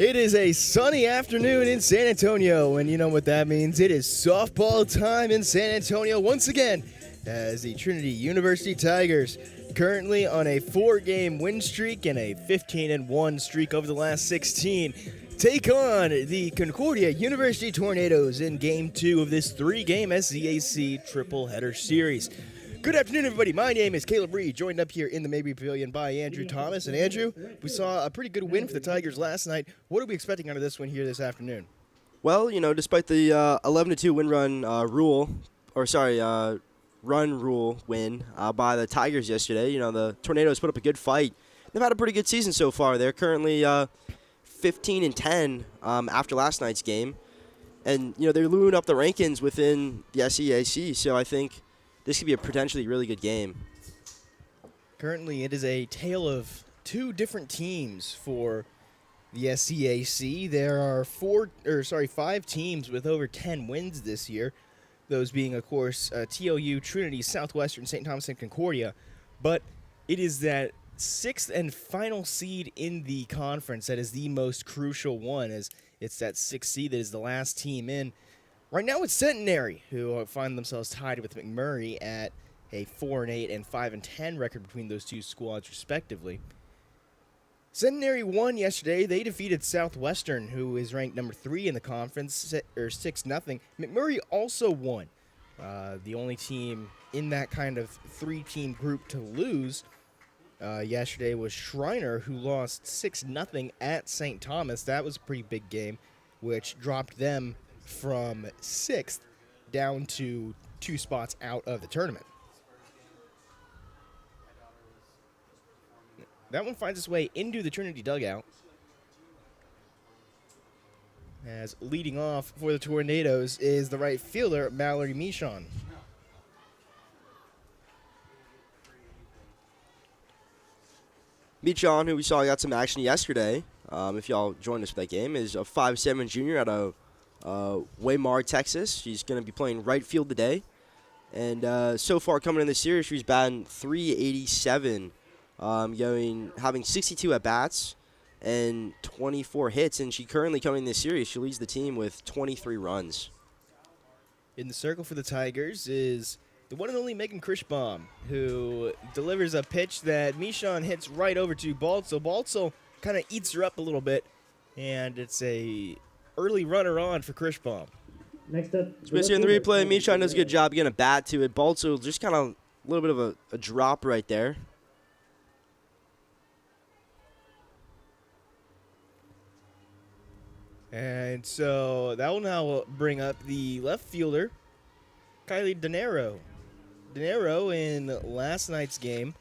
It is a sunny afternoon in San Antonio, and you know what that means. It is softball time in San Antonio once again as the Trinity University Tigers, currently on a 4-game win streak and a 15-1 streak over the last 16, take on the Concordia University Tornadoes in Game 2 of this 3-game SCAC triple header series. Good afternoon, everybody. My name is Caleb Reed, joined up here in the Mabry Pavilion by Andrew Thomas. And Andrew, we saw a pretty good win for the Tigers last night. What are we expecting out of this win here this afternoon? Well, you know, despite the 11-2 run rule win by the Tigers yesterday, you know, the Tornadoes put up a good fight. They've had a pretty good season so far. They're currently 15-10 after last night's game. And, you know, they're moving up the rankings within the SCAC, so I think this could be a potentially really good game. Currently, it is a tale of two different teams for the SCAC. There are 5 teams with over 10 wins this year, those being, of course, TOU, Trinity, Southwestern, St. Thomas, and Concordia. But it is that 6th and final seed in the conference that is the most crucial one, as it's that 6th seed that is the last team in. Right now it's Centenary, who find themselves tied with McMurray at a 4-8 and 5-10 record between those two squads, respectively. Centenary won yesterday. They defeated Southwestern, who is ranked number 3 in the conference, or 6-0. McMurray also won. The only team in that kind of 3-team group to lose yesterday was Schreiner, who lost 6-0 at St. Thomas. That was a pretty big game, which dropped them from 6th down to 2 spots out of the tournament. That one finds its way into the Trinity dugout, as leading off for the Tornadoes is the right fielder, Mallory Michon. Michon, who we saw got some action yesterday, if y'all joined us for that game, is a 5'7" junior out of Waymar, Texas. She's going to be playing right field today. And so far coming in the series, she's batting .387, having 62 at-bats and 24 hits. And she currently coming in this series, she leads the team with 23 runs. In the circle for the Tigers is the one and only Megan Krischbaum, who delivers a pitch that Michon hits right over to Baltzel. Baltzel kind of eats her up a little bit, and it's a early runner on for Krischbaum. Next up, as we see in the replay, Michon does a good job getting a bat to it. Baltzel just kind of a little bit of a drop right there. And so that will now bring up the left fielder, Kylie Dinero. Dinero in last night's game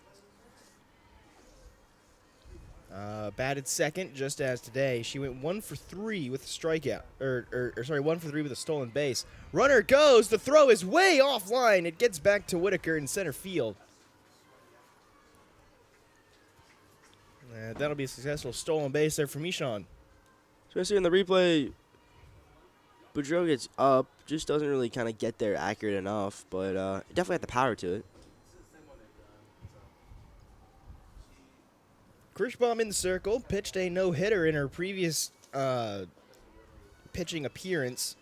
batted second, just as today. She went 1 for 3 with a strikeout, 1 for 3 with a stolen base. Runner goes. The throw is way offline. It gets back to Whitaker in center field. That'll be a successful stolen base there for Michon. So I see in the replay, Boudreaux gets up, just doesn't really kind of get there accurate enough, but it definitely had the power to it. Krischbaum in the circle, pitched a no-hitter in her previous pitching appearance.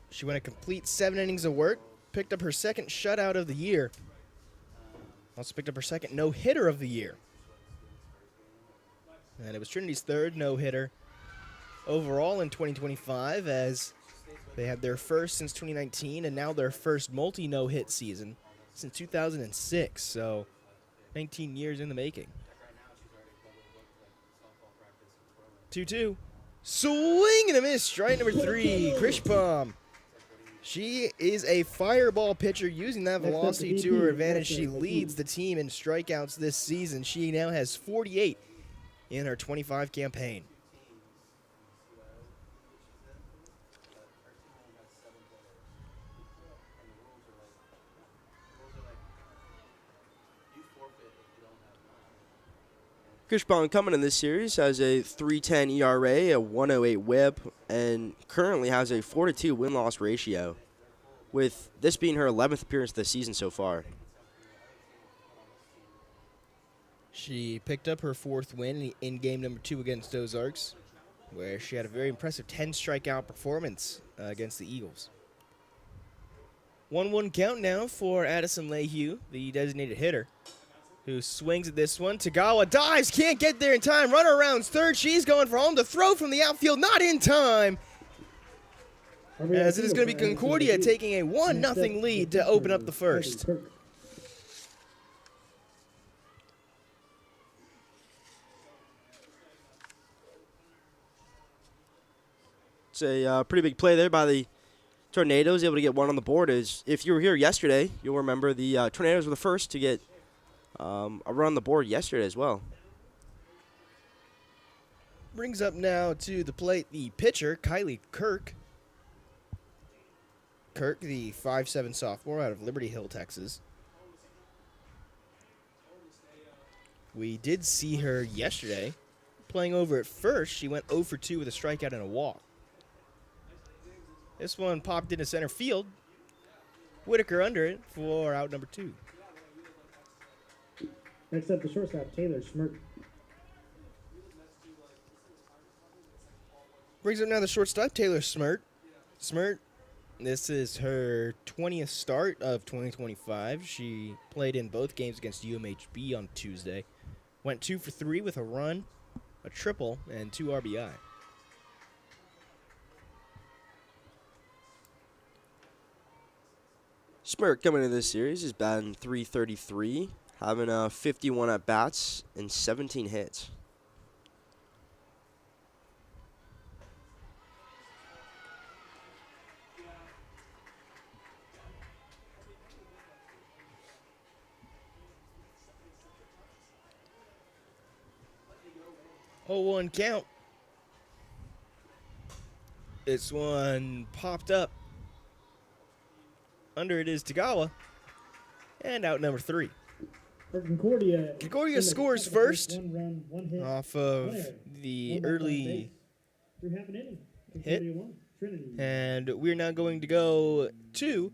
She went a complete 7 innings of work, picked up her second shutout of the year. Also picked up her second no-hitter of the year. And it was Trinity's 3rd no-hitter overall in 2025, as they had their first since 2019 and now their first multi-no-hit season since 2006, so 19 years in the making. 2-2. Swing and a miss. Strike number 3, Krischbaum. She is a fireball pitcher, using that velocity to her advantage. She leads the team in strikeouts this season. She now has 48 in her 25 campaign. Krischbaum coming in this series has a 3.10 ERA, a 1.08 WHIP, and currently has a 4-2 win-loss ratio, with this being her 11th appearance this season so far. She picked up her 4th win in game number 2 against Ozarks, where she had a very impressive 10 strikeout performance against the Eagles. 1-1 count now for Addison Lehue, the designated hitter, who swings at this one. Tagawa dives, can't get there in time. Runner rounds third. She's going for home. The throw from the outfield, not in time. As it is going to be Concordia taking a 1-0 lead to open up the first. It's a pretty big play there by the Tornadoes, able to get one on the board. Is if you were here yesterday, you'll remember the Tornadoes were the first to get a run on the board yesterday as well. Brings up now to the plate the pitcher, Kylie Kirk. Kirk, the 5'7" sophomore out of Liberty Hill, Texas. We did see her yesterday playing over at first. She went 0 for 2 with a strikeout and a walk. This one popped into center field. Whitaker under it for out number 2. Next up, the shortstop, Taylor Smirk. Brings up now the shortstop, Taylor Smirk. Smirk, this is her 20th start of 2025. She played in both games against UMHB on Tuesday. Went 2 for 3 with a run, a triple, and 2 RBI. Smirk coming into this series is batting .333, having 51 at bats and 17 hits. Oh, 1 count. This one popped up. Under it is Tagawa. And out number 3. For Concordia. Concordia scores first 1 run, 1 hit. off of the early Through half an inning. hit. Concordia won. Trinity. And we're now going to go to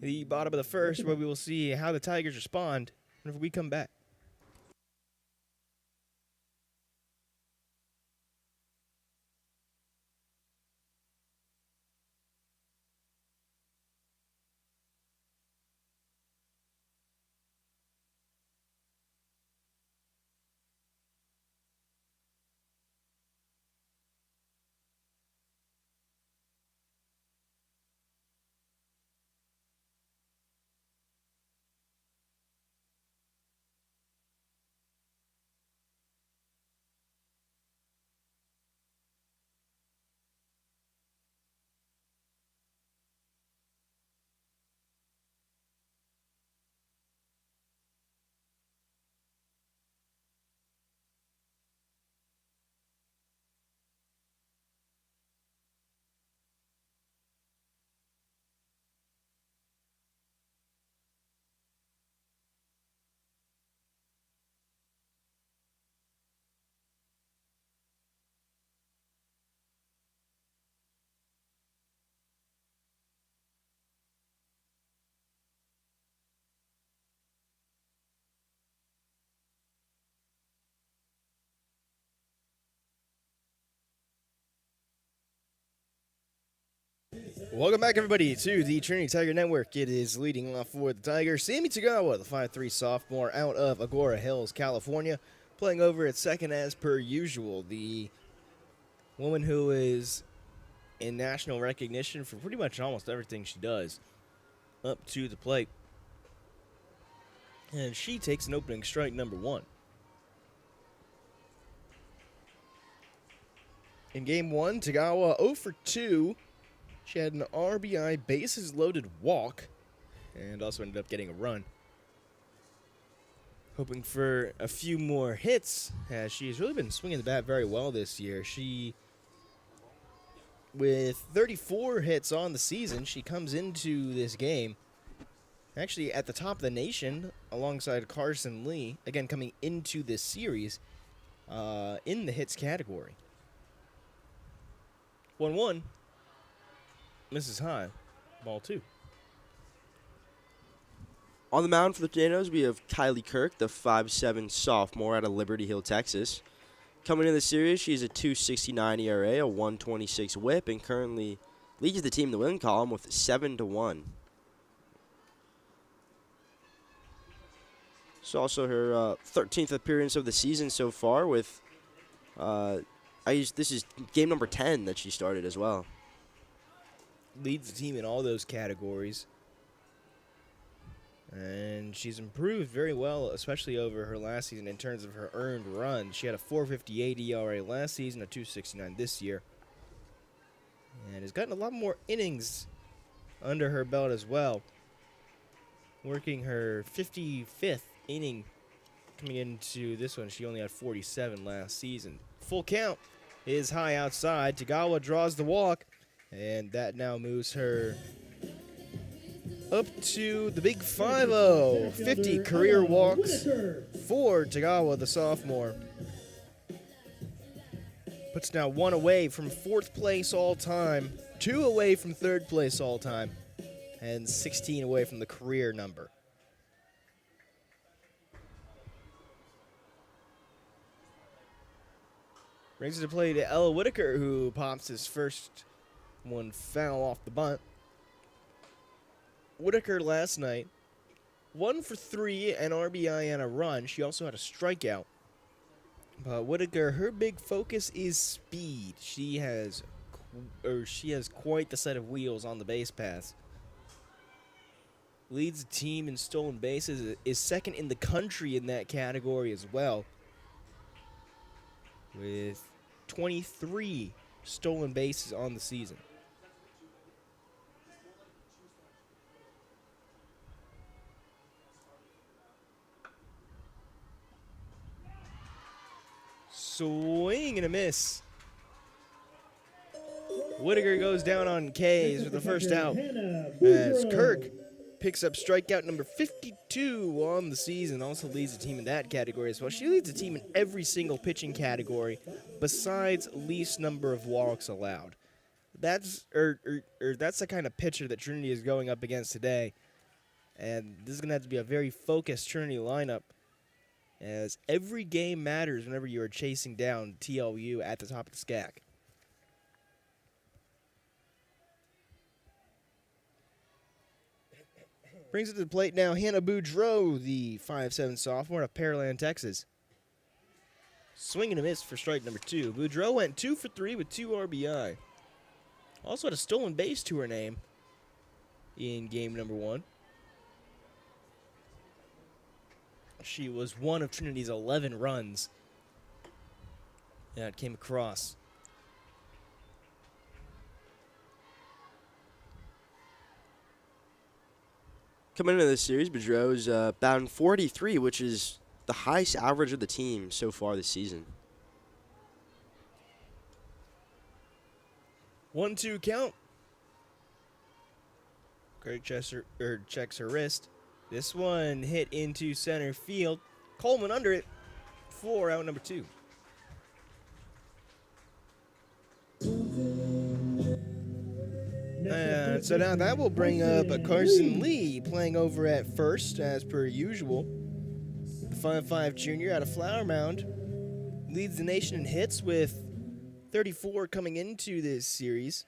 the bottom of the first, where we will see how the Tigers respond whenever we come back. Welcome back, everybody, to the Trinity Tiger Network. It is leading off for the Tigers. Sammy Tagawa, the 5'3" sophomore out of Agora Hills, California, playing over at second as per usual. The woman who is in national recognition for pretty much almost everything she does, up to the plate. And she takes an opening strike number 1. In game 1, Tagawa 0 for 2. She had an RBI bases loaded walk and also ended up getting a run. Hoping for a few more hits, as she's really been swinging the bat very well this year. She, with 34 hits on the season, she comes into this game actually at the top of the nation alongside Carson Lee, again coming into this series in the hits category. 1-1. Misses high. Ball 2. On the mound for the Tornadoes, we have Kylie Kirk, the 5'7" sophomore out of Liberty Hill, Texas. Coming into the series, she's a 2.69 ERA, a 1.26 WHIP, and currently leads the team in the win column with 7-1. It's also her 13th appearance of the season so far. With this is game number 10 that she started as well. Leads the team in all those categories. And she's improved very well, especially over her last season in terms of her earned runs. She had a 4.58 ERA last season, a 2.69 this year. And has gotten a lot more innings under her belt as well. Working her 55th inning coming into this one. She only had 47 last season. Full count is high outside. Tagawa draws the walk, and that now moves her up to the big 5-0. 50 career walks for Tagawa, the sophomore. Puts now 1 away from 4th place all time, 2 away from 3rd place all time, and 16 away from the career number. Brings it to play to Ella Whitaker, who pops his first one foul off the bunt. Whitaker last night, 1 for 3, an RBI and a run. She also had a strikeout. But Whitaker, her big focus is speed. She has quite the set of wheels on the base paths. Leads the team in stolen bases, is second in the country in that category as well, with 23 stolen bases on the season. Swing and a miss. Whitaker goes down on K's with the first out as Kirk picks up strikeout number 52 on the season. Also leads the team in that category as well. She leads the team in every single pitching category besides least number of walks allowed. That's that's the kind of pitcher that Trinity is going up against today. And this is going to have to be a very focused Trinity lineup, as every game matters whenever you are chasing down TLU at the top of the SCAC. Brings it to the plate now, Hannah Boudreau, the 5'7" sophomore out of Pearland, Texas. Swing and a miss for strike number 2. Boudreau went 2 for 3 with 2 RBI. Also had a stolen base to her name in game number 1. She was one of Trinity's 11 runs that came across. Coming into this series, Boudreau's batting .43, which is the highest average of the team so far this season. 1-2 count. Craig checks her wrist. This one hit into center field. Coleman under it for out number 2. And so now that will bring up a Carson Lee playing over at first, as per usual. The 5'5" junior out of Flower Mound leads the nation in hits with 34 coming into this series.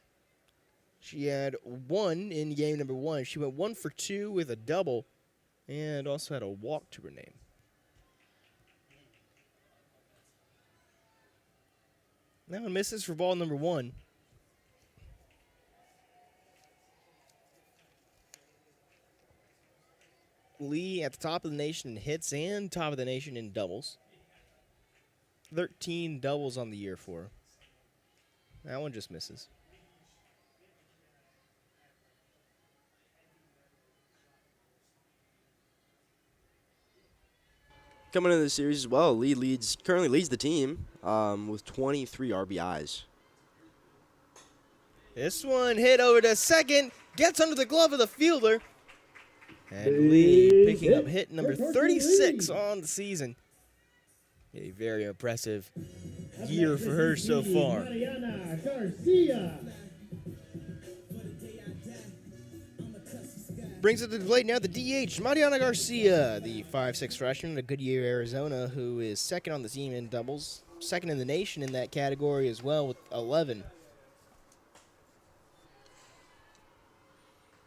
She had 1 in game number 1. She went 1 for 2 with a double, and also had a walk to her name. Now it misses for ball number 1. Lee at the top of the nation in hits and top of the nation in doubles. 13 doubles on the year for her. That one just misses. Coming into the series as well, Lee currently leads the team with 23 RBIs. This one hit over to second, gets under the glove of the fielder. And Lee picking up hit number 36 on the season. A very impressive year for her so far. brings it to the plate now. The DH, Mariana Garcia, the 5'6" freshman at Goodyear, Arizona, who is second on the team in doubles, second in the nation in that category as well with 11.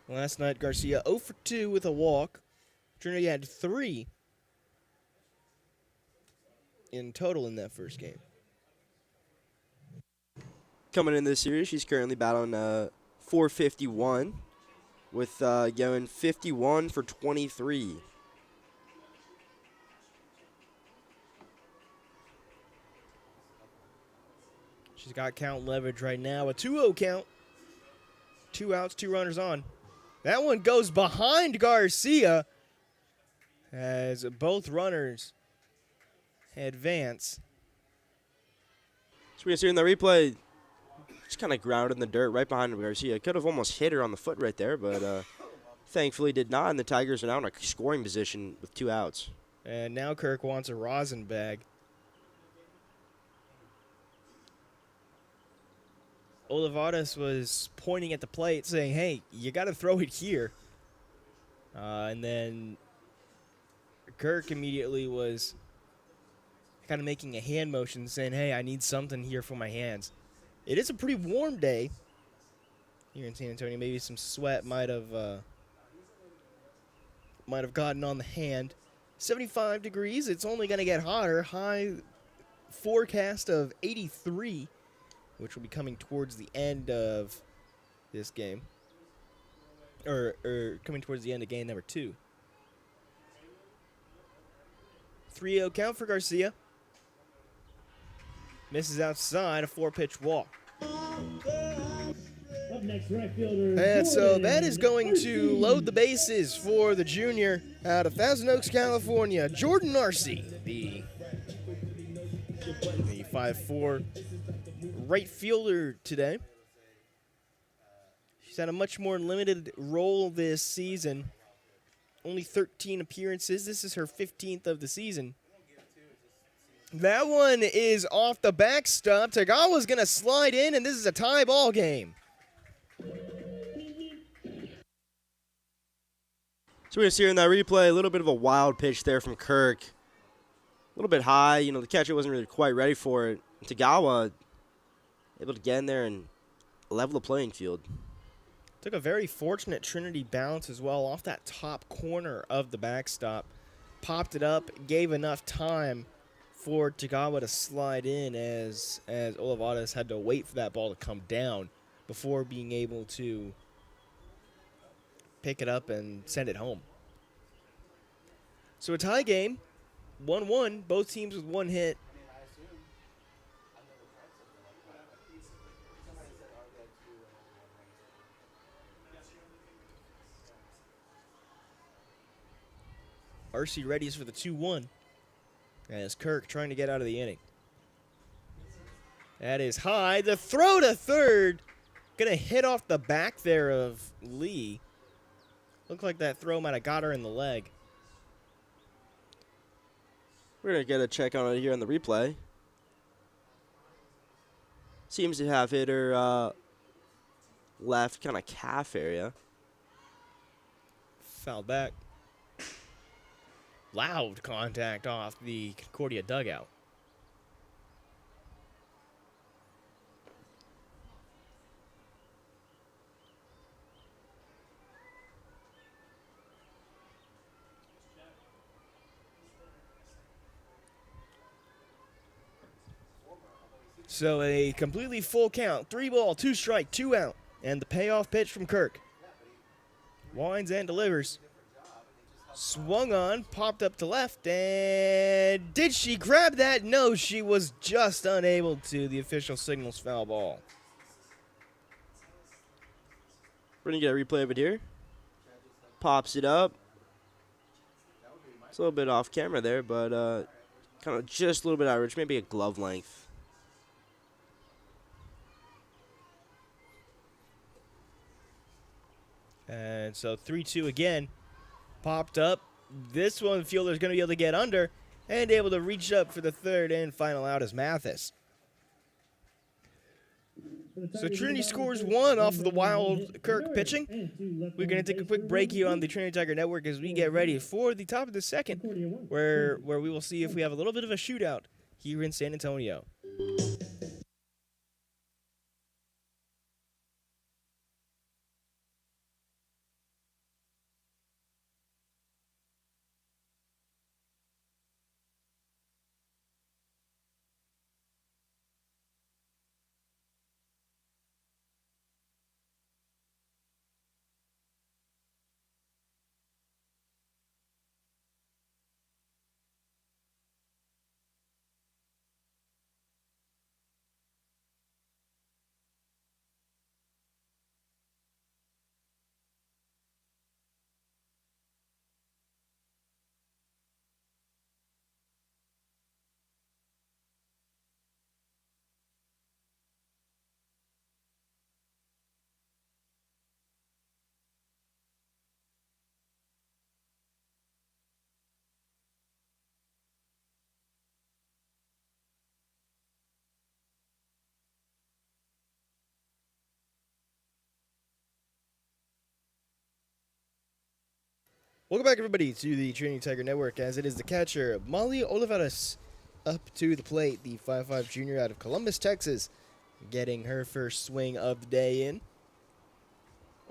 Last night, Garcia 0 for 2 with a walk. Trinity had 3 in total in that first game. Coming in this series, she's currently battling 451 with going 51 for 23. She's got count leverage right now. A 2-0 count. 2 outs, 2 runners on. That one goes behind Garcia as both runners advance. So we're seeing the replay. Just kind of grounded in the dirt right behind Garcia. Could have almost hit her on the foot right there, but thankfully did not. And the Tigers are now in a scoring position with 2 outs. And now Kirk wants a rosin bag. Olivares was pointing at the plate saying, hey, you got to throw it here. And then Kirk immediately was kind of making a hand motion saying, hey, I need something here for my hands. It is a pretty warm day here in San Antonio. Maybe some sweat might have gotten on the hand. 75 degrees. It's only going to get hotter. High forecast of 83, which will be coming towards the end of this game. Or coming towards the end of game number 2. 3-0 count for Garcia. Misses outside, a 4-pitch walk. Up next, right fielder. And so Jordan that is going to Narcy. load the bases for the junior out of Thousand Oaks, California. Jordan Narcy, the 5'4" right fielder today. She's had a much more limited role this season. Only 13 appearances. This is her 15th of the season. That one is off the backstop. Tagawa's going to slide in, and this is a tie ball game. So we're going to see in that replay a little bit of a wild pitch there from Kirk. A little bit high. You know, the catcher wasn't really quite ready for it. Tagawa able to get in there and level the playing field. Took a very fortunate Trinity bounce as well off that top corner of the backstop. Popped it up, gave enough time for Tagawa to slide in as Olivares had to wait for that ball to come down before being able to pick it up and send it home. So a tie game, 1-1, both teams with 1 hit. RC readies for the 2-1 as Kirk trying to get out of the inning. That is high. The throw to third. Going to hit off the back there of Lee. Looked like that throw might have got her in the leg. We're going to get a check on it here on the replay. Seems to have hit her left kind of calf area. Fouled back. Loud contact off the Concordia dugout. So a completely full count. 3 ball, 2 strike, 2 out. And the payoff pitch from Kirk. Winds and delivers. Swung on, popped up to left, and did she grab that? No, she was just unable to. The official signals foul ball. We're going to get a replay of it here. Pops it up. It's a little bit off camera there, but kind of just a little bit average, maybe a glove length. And so 3-2 again. Popped up. This one, fielder's going to be able to get under and able to reach up for the third and final out is Mathis. So Trinity scores one off of the Wild Kirk pitching. We're going to take a quick break here on the Trinity Tiger Network as we get ready for the top of the second, where we will see if we have a little bit of a shootout here in San Antonio. Welcome back, everybody, to the Trinity Tiger Network, as it is the catcher, Molly Olivares, up to the plate, the 5'5" junior out of Columbus, Texas, getting her first swing of the day in.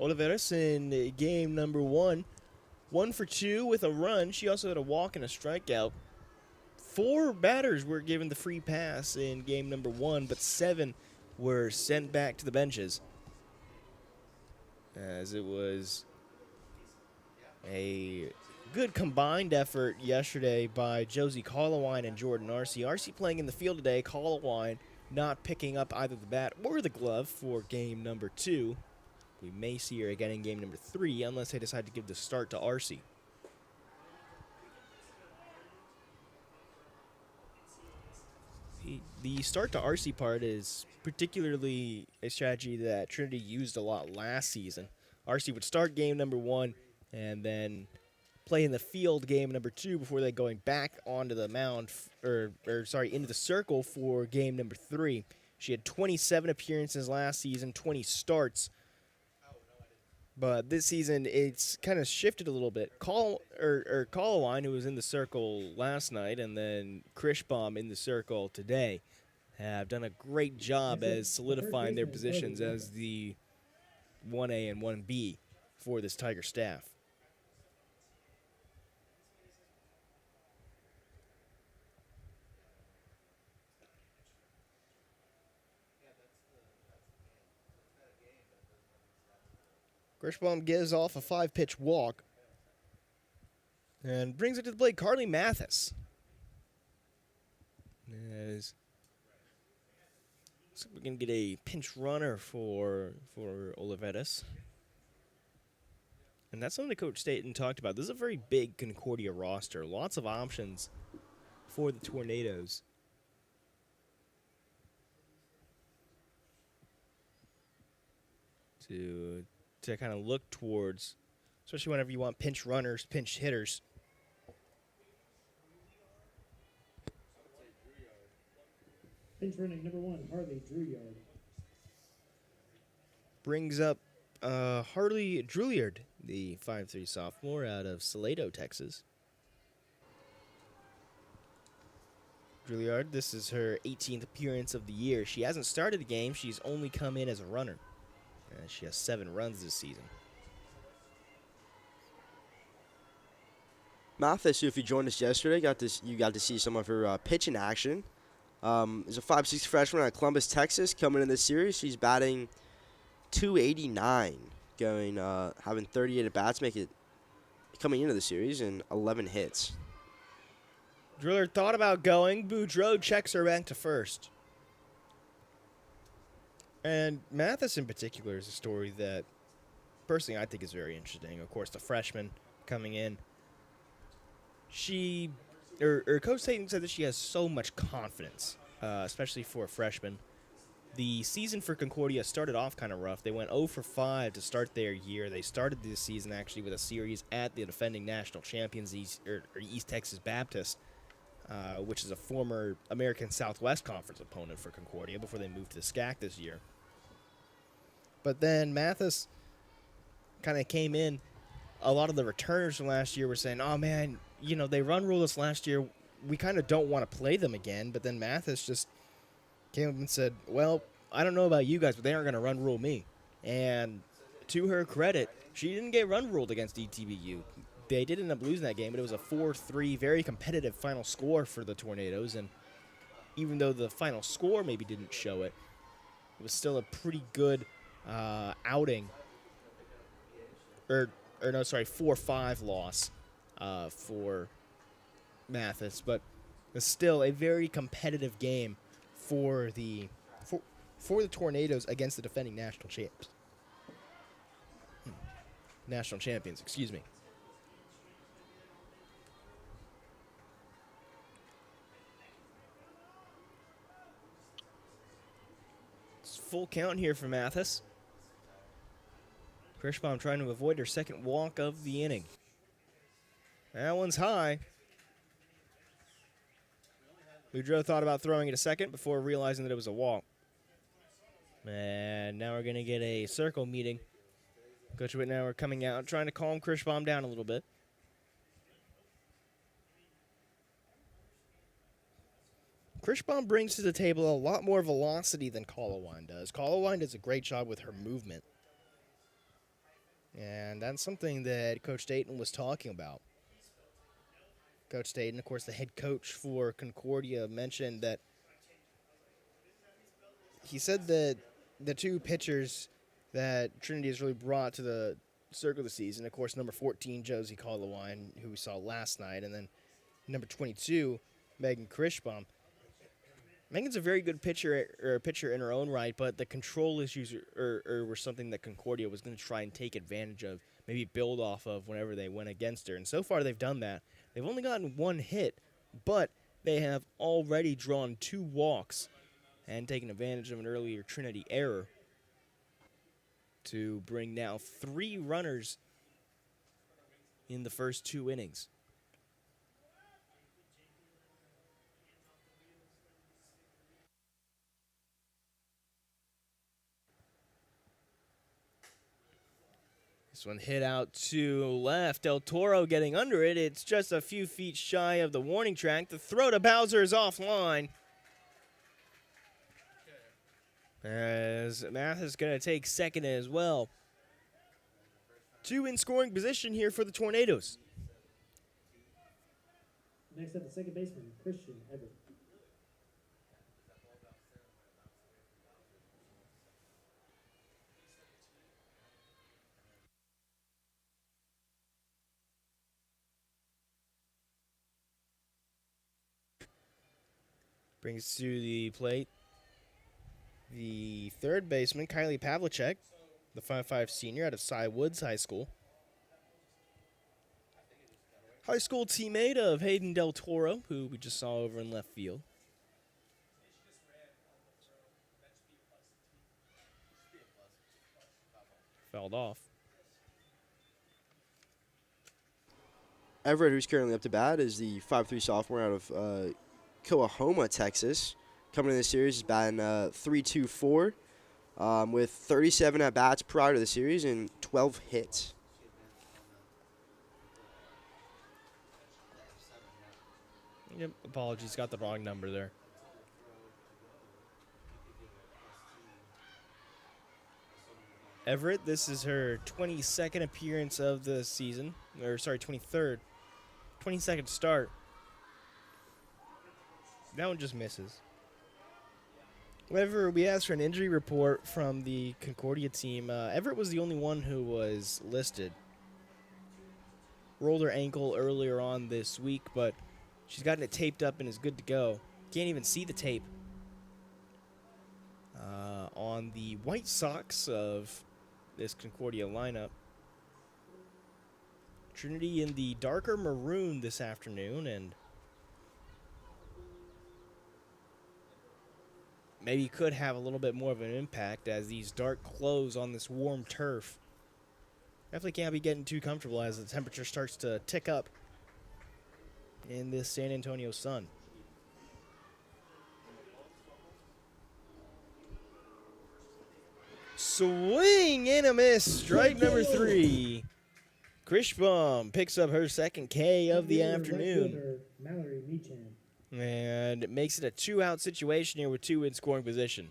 Olivares in game number 1, 1 for 2 with a run. She also had a walk and a strikeout. 4 batters were given the free pass in game number 1, but 7 were sent back to the benches, as it was a good combined effort yesterday by Josie Collawine and Jordan Arce. Arce playing in the field today, Collawine not picking up either the bat or the glove for game number 2. We may see her again in game number 3 unless they decide to give the start to Arce. The start to Arce part is particularly a strategy that Trinity used a lot last season. Arce would start game number 1 and then play in the field game number 2 before then going back onto the mound, into the circle for game number 3. She had 27 appearances last season, 20 starts. But this season, it's kind of shifted a little bit. Collawine, who was in the circle last night, and then Krishbaum in the circle today, have done a great job as solidifying their positions as the 1A and 1B for this Tiger staff. Grishbaum gives off a 5-pitch walk and brings it to the plate. Carly Mathis. As looks like we're going to get a pinch runner for Oliveras. And that's something the coach Staten talked about. This is a very big Concordia roster. Lots of options for the Tornadoes. To kind of look towards, especially whenever you want pinch runners, pinch hitters. Pinch running number 1, Harley Drouillard. Brings up Harley Drouillard, the 5'3" sophomore out of Salado, Texas. Drouillard, this is her 18th appearance of the year. She hasn't started the game. She's only come in as a runner. She has 7 runs this season. Mathis, if you joined us yesterday, you got to see some of her pitch in action. Is a 5'6" freshman out of Columbus, Texas, coming in this series. She's batting .289, having 38 at bats, coming into the series, and 11 hits. Driller thought about going. Boudreaux checks her back to first. And Mathis in particular is a story that, personally, I think is very interesting. Of course, the freshman coming in. Coach Staten said that she has so much confidence, especially for a freshman. The season for Concordia started off kind of rough. They went 0 for 5 to start their year. They started this season actually with a series at the defending national champions, East Texas Baptist, which is a former American Southwest Conference opponent for Concordia before they moved to the SCAC this year. But then Mathis kind of came in. A lot of the returners from last year were saying, oh, man, they run ruled us last year. We kind of don't want to play them again. But then Mathis just came up and said, well, I don't know about you guys, but they aren't going to run rule me. And to her credit, she didn't get run ruled against ETBU. They did end up losing that game, but it was a 4-3, very competitive final score for the Tornadoes. And even though the final score maybe didn't show it, it was still a pretty good outing. Or no, sorry, 4-5 loss for Mathis. But it's still a very competitive game for the Tornadoes against the defending national champs. National champions, excuse me. It's full count here for Mathis. Kirschbaum trying to avoid her second walk of the inning. That one's high. Boudreaux thought about throwing it a second before realizing that it was a walk. And now we're going to get a circle meeting. Coach Whitnauer coming out, trying to calm Kirschbaum down a little bit. Kirschbaum brings to the table a lot more velocity than Colowine does. Colowine does a great job with her movement. And that's something that Coach Dayton was talking about. Coach Dayton, of course, the head coach for Concordia, mentioned that he said that the two pitchers that Trinity has really brought to the circle this season, of course, number 14, Josie Colowine, who we saw last night, and then number 22, Megan Kirschbaum. Megan's a very good pitcher in her own right, but the control issues were something that Concordia was going to try and take advantage of, maybe build off of whenever they went against her. And so far they've done that. They've only gotten one hit, but they have already drawn 2 walks and taken advantage of an earlier Trinity error to bring now 3 runners in the first 2 innings. This one hit out to left. Del Toro getting under it. It's just a few feet shy of the warning track. The throw to Bowser is offline. As Math is going to take second as well. 2 in scoring position here for the Tornadoes. Next up, the second baseman, Christian Everett. Brings to the plate the third baseman, Kylie Pavlicek, the 5'5" senior out of Cy Woods High School. High school teammate of Hayden Del Toro, who we just saw over in left field. Fouled off. Everett, who's currently up to bat, is the 5'3" sophomore out of Coahoma, Texas. Coming in the series is batting .324 with 37 at-bats prior to the series and 12 hits. Yep, apologies, got the wrong number there. Everett, this is her 22nd appearance of the season. 23rd. 22nd start. That one just misses. Whenever we asked for an injury report from the Concordia team, Everett was the only one who was listed. Rolled her ankle earlier on this week, but she's gotten it taped up and is good to go. Can't even see the tape. On the White Sox of this Concordia lineup. Trinity in the darker maroon this afternoon, and maybe could have a little bit more of an impact as these dark clothes on this warm turf. Definitely can't be getting too comfortable as the temperature starts to tick up in this San Antonio sun. Swing and a miss. Strike number 3. Krishbom picks up her second K of the afternoon. Fielder, Mallory Meechan. And it makes it a 2-out situation here with 2 in scoring position.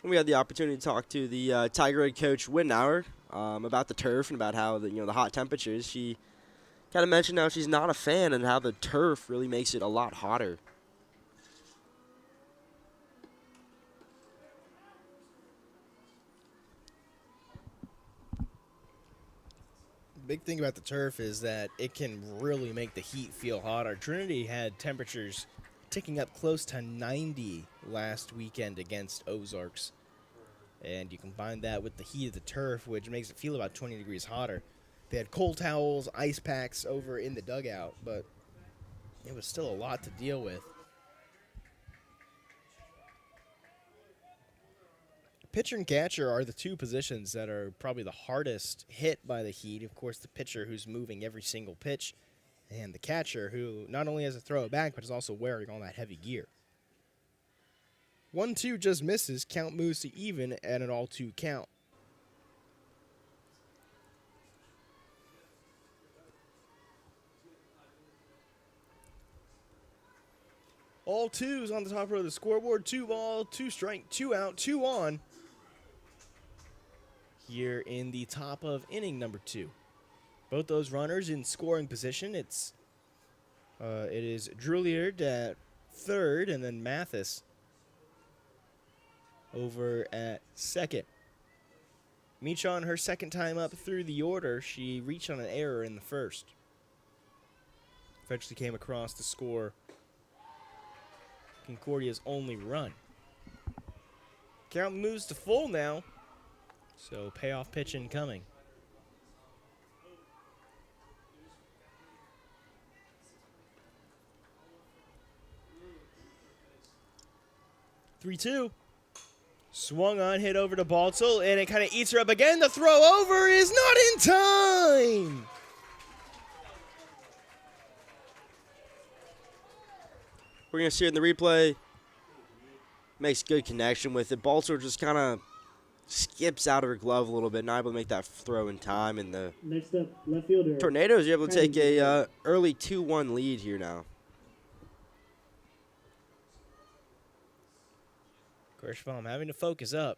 We had the opportunity to talk to the Tiger head coach Wittauer about the turf and about how the hot temperatures. She kind of mentioned how she's not a fan and how the turf really makes it a lot hotter. Big thing about the turf is that it can really make the heat feel hotter. Trinity had temperatures ticking up close to 90 last weekend against Ozarks. And you combine that with the heat of the turf, which makes it feel about 20 degrees hotter. They had cold towels, ice packs over in the dugout, but it was still a lot to deal with. Pitcher and catcher are the 2 positions that are probably the hardest hit by the heat. Of course, the pitcher who's moving every single pitch, and the catcher who not only has to throw it back, but is also wearing all that heavy gear. 1-2 just misses. Count moves to even at an all-2 count. All 2s on the top row of the scoreboard. 2 ball, 2 strike, 2 out, 2 on. Here in the top of inning number 2. Both those runners in scoring position. It is Drouliard at third, and then Mathis over at second. Meechan, her second time up through the order, she reached on an error in the first. Eventually came across to score Concordia's only run. Count moves to full now. So payoff pitch incoming. Three-two. Swung on, hit over to Baltzel, and it kind of eats her up again. The throw over is not in time. We're going to see it in the replay. Makes good connection with it. Baltzer just kind of skips out of her glove a little bit, not able to make that throw in time. And the Next up, left fielder. Tornadoes are able to take a early 2-1 lead here now. Kirschbaum having to focus up.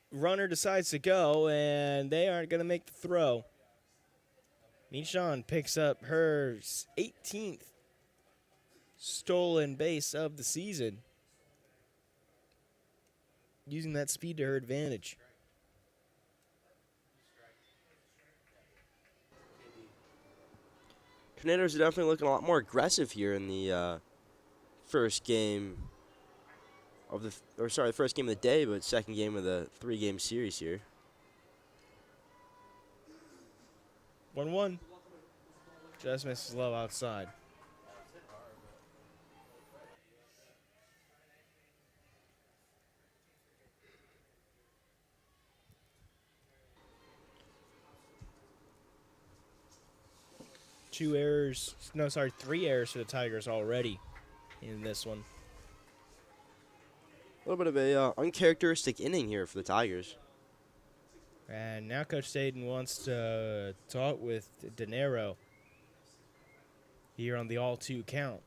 Runner decides to go, and they aren't going to make the throw. Meechan picks up her 18th stolen base of the season, using that speed to her advantage. Tornadoes are definitely looking a lot more aggressive here in the first game of the first game of the day, but second game of the 3-game series here. 1-1. Just misses low outside. Three errors for the Tigers already in this one. A little bit of a uncharacteristic inning here for the Tigers. And now Coach Staden wants to talk with De Niro here on the all-2 count.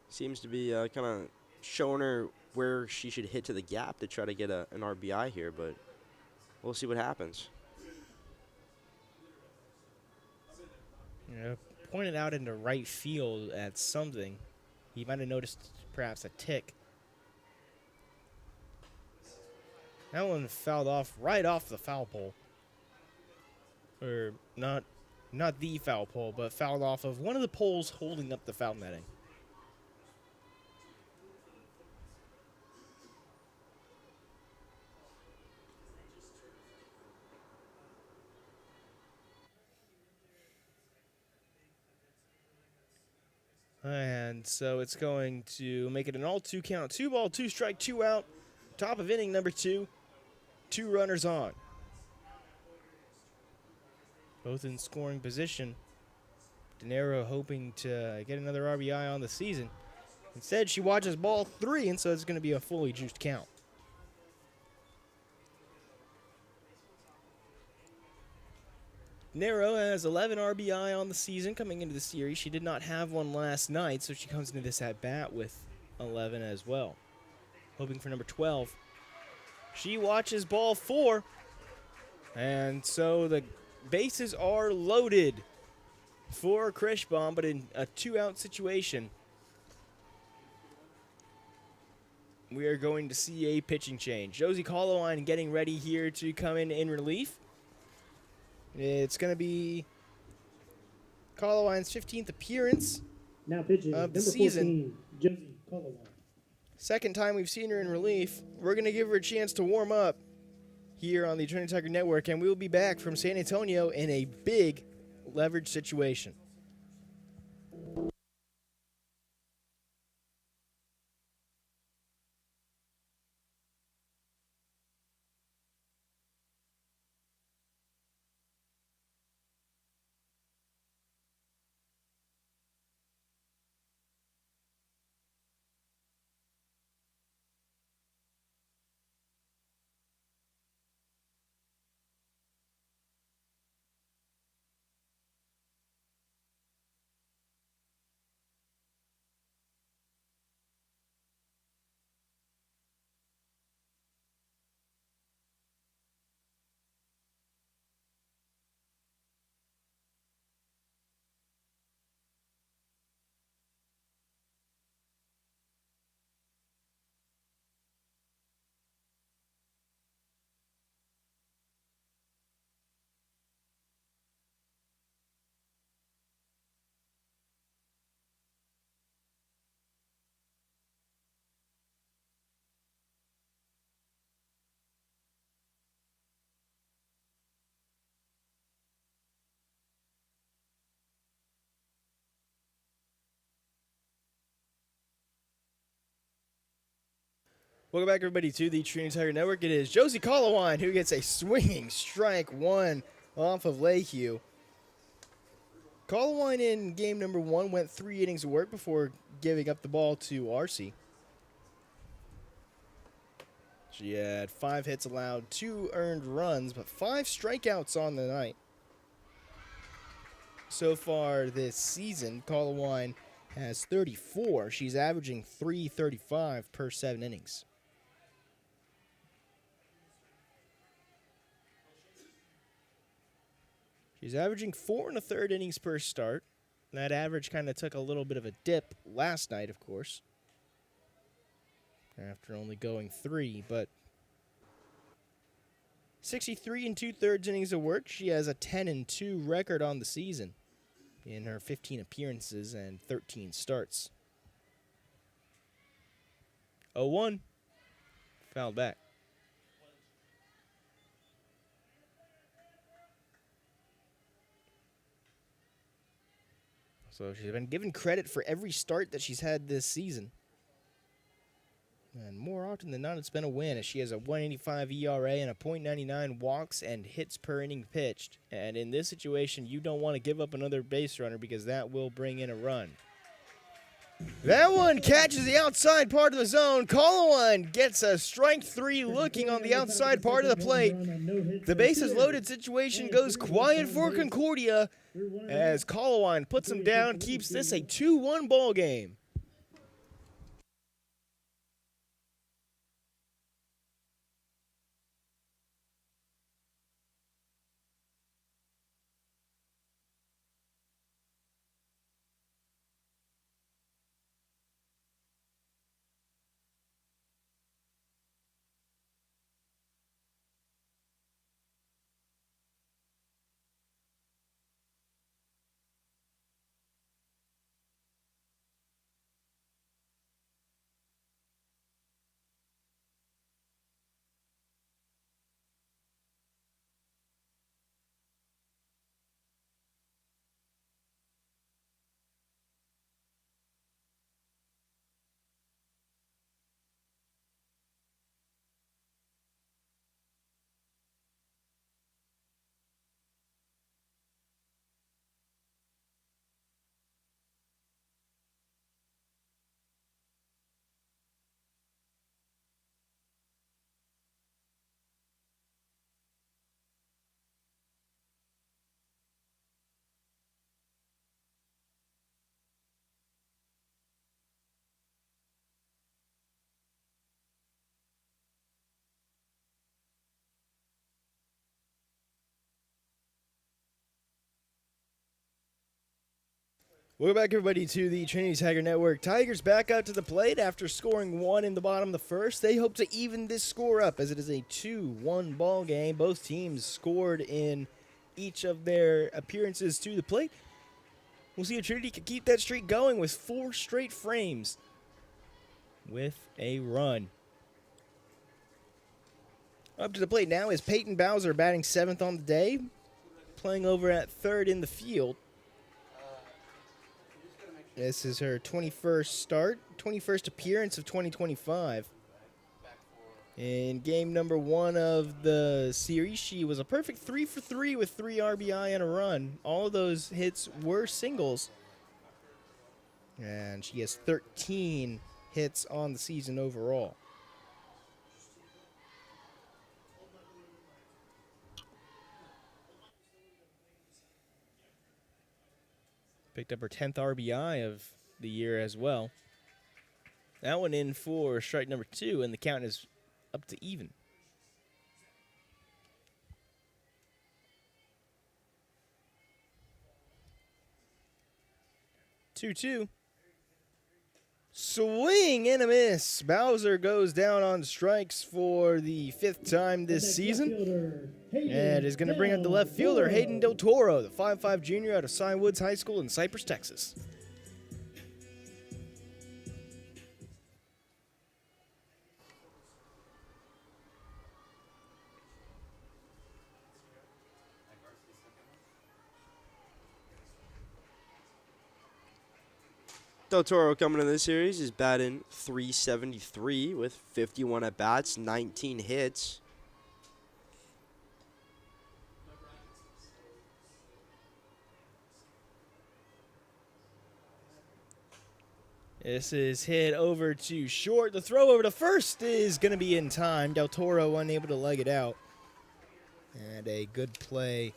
Seems to be kind of showing her where she should hit to the gap to try to get an RBI here, but we'll see what happens. Pointed out into right field at something. He might have noticed perhaps a tick. That one fouled off right off the foul pole. Or not the foul pole, but fouled off of one of the poles holding up the foul netting. And so it's going to make it an all-2 count. 2 ball, 2 strike, 2 out. Top of inning number 2. 2 runners on. Both in scoring position. De Niro hoping to get another RBI on the season. Instead, she watches ball 3, and so it's going to be a fully juiced count. Nero has 11 RBI on the season coming into the series. She did not have one last night, so she comes into this at-bat with 11 as well. Hoping for number 12. She watches ball 4, and so the bases are loaded for Krishbaum, but in a 2-out situation, we are going to see a pitching change. Josie Collowine getting ready here to come in relief. It's going to be Collowine's 15th appearance Now pitching of the number season. 14, Josie Collowine. Second time we've seen her in relief. We're going to give her a chance to warm up here on the Trinity Tiger Network, and we will be back from San Antonio in a big leverage situation. Welcome back, everybody, to the Trinity Tiger Network. It is Josie Collowine who gets a swinging strike 1 off of Lehue. Collowine in game number 1 went 3 innings of work before giving up the ball to Arcee. She had 5 hits allowed, 2 earned runs, but 5 strikeouts on the night. So far this season, Collowine has 34. She's averaging .335 per 7 innings. She's averaging 4 1/3 innings per start. That average kind of took a little bit of a dip last night, of course, after only going 3, but 63 2/3 innings of work. She has a 10-2 record on the season in her 15 appearances and 13 starts. 0-1. Fouled back. So she's been given credit for every start that she's had this season. And more often than not, it's been a win, as she has a 1.85 ERA and a .99 walks and hits per inning pitched. And in this situation, you don't want to give up another base runner because that will bring in a run. That one catches the outside part of the zone. Collowine gets a strike 3 looking on the outside part of the plate. The bases loaded situation goes quiet for Concordia as Collowine puts him down, keeps this a 2-1 ball game. Welcome back, everybody, to the Trinity Tiger Network. Tigers back out to the plate after scoring 1 in the bottom of the first. They hope to even this score up as it is a 2-1 ball game. Both teams scored in each of their appearances to the plate. We'll see if Trinity can keep that streak going with 4 straight frames with a run. Up to the plate now is Peyton Bowser, batting 7th on the day, playing over at 3rd in the field. This is her 21st appearance of 2025. In game number 1 of the series, she was a perfect 3 for 3 with 3 RBI and a run. All of those hits were singles. And she has 13 hits on the season overall. Picked up her 10th RBI of the year as well. That one in for strike number 2, and the count is up to even. 2-2. Swing and a miss. Bowser goes down on strikes for the 5th time this season. And is going to bring up the left fielder, Hayden Del Toro, the 5'5" junior out of Cy Woods High School in Cypress, Texas. Del Toro coming into this series is batting .373 with 51 at-bats, 19 hits. This is hit over to short. The throw over to first is going to be in time. Del Toro unable to leg it out. And a good play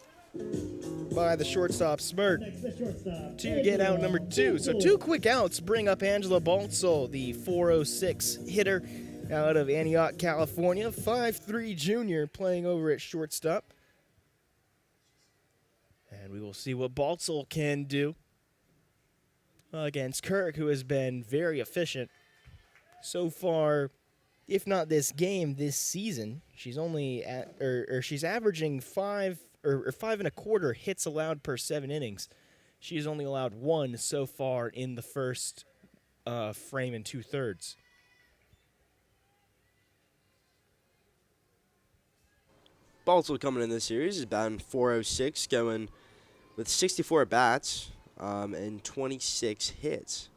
by the shortstop, Smirt, to get out number 2. So 2 quick outs bring up Angela Baltzel, the 406 hitter out of Antioch, California. 5'3" junior playing over at shortstop. And we will see what Baltzel can do against Kirk, who has been very efficient so far. If not this game, this season. She's only at, she's averaging 5 1/4 hits allowed per 7 innings. She's only allowed 1 so far in the first frame and 2/3. Baltzel coming in this series is batting .406, going with 64 at-bats and 26 hits.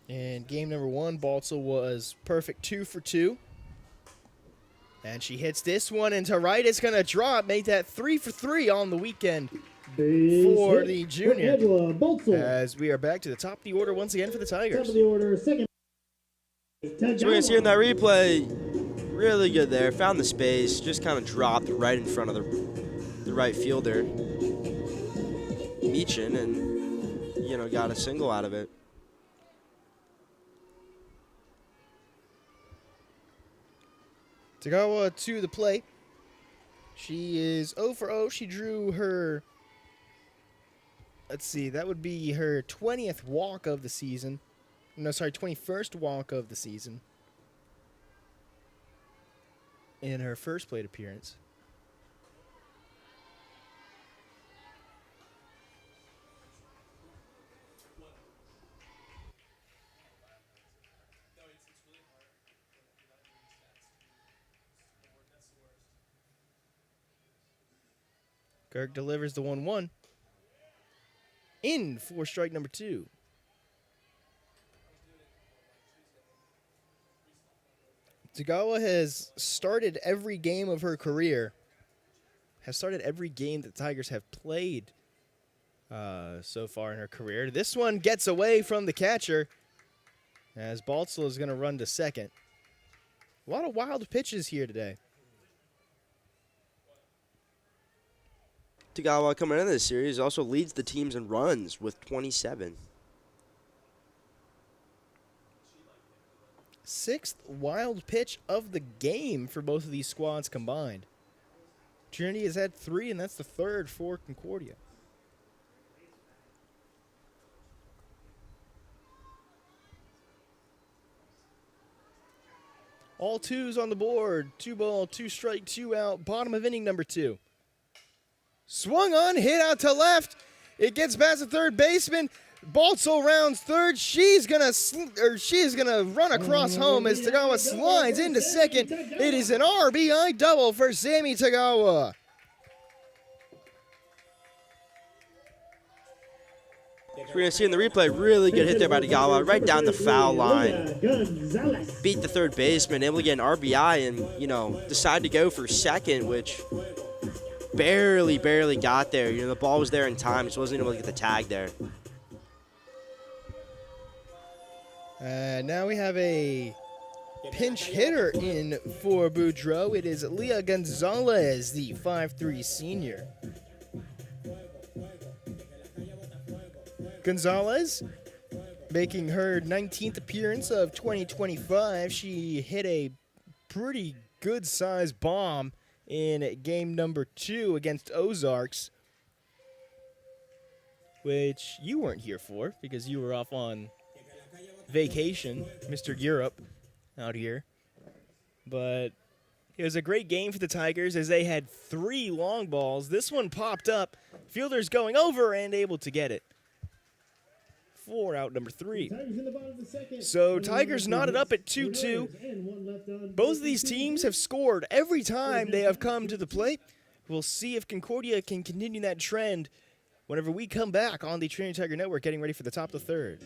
In game number 1, Baltzel was perfect 2 for 2. And she hits this one into right. It's going to drop. Made that 3 for 3 on the weekend for the junior. As we are back to the top of the order once again for the Tigers. Top of the order, second. So we're going to see in that replay, really good there. Found the space, just kind of dropped right in front of the right fielder, Meechin, and, got a single out of it. Tagawa to the plate. She is 0 for 0. She drew her, that would be her 20th walk of the season. No, sorry, 21st walk of the season in her first plate appearance. Kirk delivers the 1-1. In for strike number 2. Tagawa has started every game of her career. Has started every game that the Tigers have played so far in her career. This one gets away from the catcher as Baltzel is going to run to second. A lot of wild pitches here today. Tagawa coming into this series also leads the teams in runs with 27. 6th wild pitch of the game for both of these squads combined. Trinity has had 3, and that's the 3rd for Concordia. All twos on the board. 2 ball, 2 strike, 2 out. Bottom of inning number 2. Swung on, hit out to left. It gets past the third baseman. Baltzel rounds third. She's gonna run across home as Tagawa slides into second. It is an RBI double for Sammy Tagawa. So we're going to see in the replay, really good hit there by Tagawa, right down the foul line. Beat the third baseman, able to get an RBI and, decide to go for second, which barely got there. The ball was there in time, just wasn't able to get the tag there. Now we have a pinch hitter in for Boudreaux. It is Leah Gonzalez, the 5'3" senior. Gonzalez making her 19th appearance of 2025. She hit a pretty good-sized bomb in game number 2 against Ozarks, which you weren't here for because you were off on vacation, Mr. Europe, out here. But it was a great game for the Tigers as they had 3 long balls. This one popped up. Fielders going over and able to get it. 4 out number 3. So Tigers knotted up at 2-2. Both of these teams have scored every time they have come to the plate. We'll see if Concordia can continue that trend whenever we come back on the Trinity Tiger Network, getting ready for the top of the third.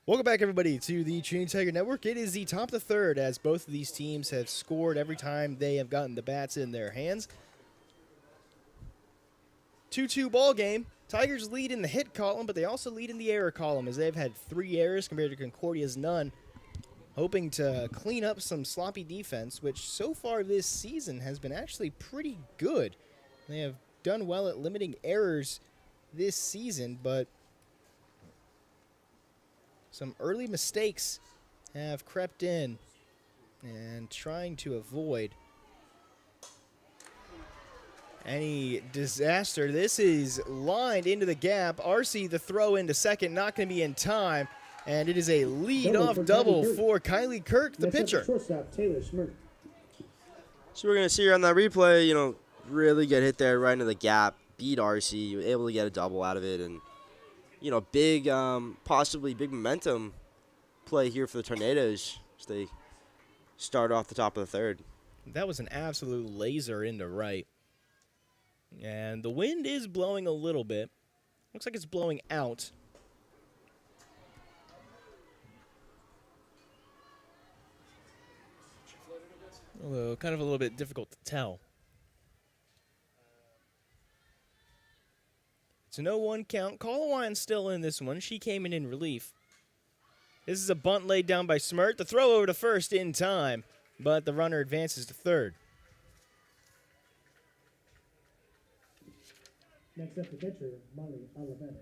Welcome back, everybody, to the Trinity Tiger Network. It is the top of the third as both of these teams have scored every time they have gotten the bats in their hands. 2-2 ball game. Tigers lead in the hit column, but they also lead in the error column as they've had 3 errors compared to Concordia's none. Hoping to clean up some sloppy defense, which so far this season has been actually pretty good. They have done well at limiting errors this season, but some early mistakes have crept in and trying to avoid any disaster. This is lined into the gap. RC, the throw into second, not going to be in time. And it is a lead-off double for Kylie Kirk, the pitcher. So we're going to see here on that replay, really good hit there right into the gap. Beat RC, able to get a double out of it. And big, possibly big momentum play here for the Tornadoes as they start off the top of the third. That was an absolute laser into right. And the wind is blowing a little bit. Looks like it's blowing out. Although kind of a little bit difficult to tell. It's a 0-1 count. Colawine's still in this one. She came in relief. This is a bunt laid down by Smirt. The throw over to first in time, but the runner advances to third. Next up, the pitcher, Molly Olivares.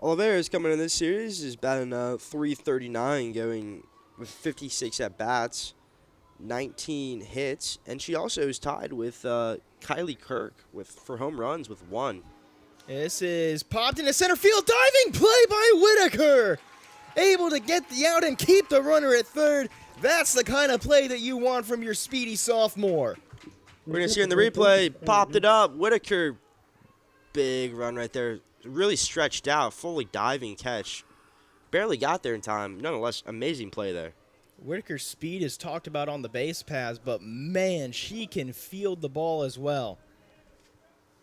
Oliveira's coming in this series is batting .339, going with 56 at bats, 19 hits, and she also is tied with Kylie Kirk for home runs with 1. This is popped into center field. Diving play by Whitaker. Able to get the out and keep the runner at third. That's the kind of play that you want from your speedy sophomore. We're going to see in the replay, popped it up. Whitaker, big run right there. Really stretched out, fully diving catch. Barely got there in time. Nonetheless, amazing play there. Whitaker's speed is talked about on the base paths, but man, she can field the ball as well.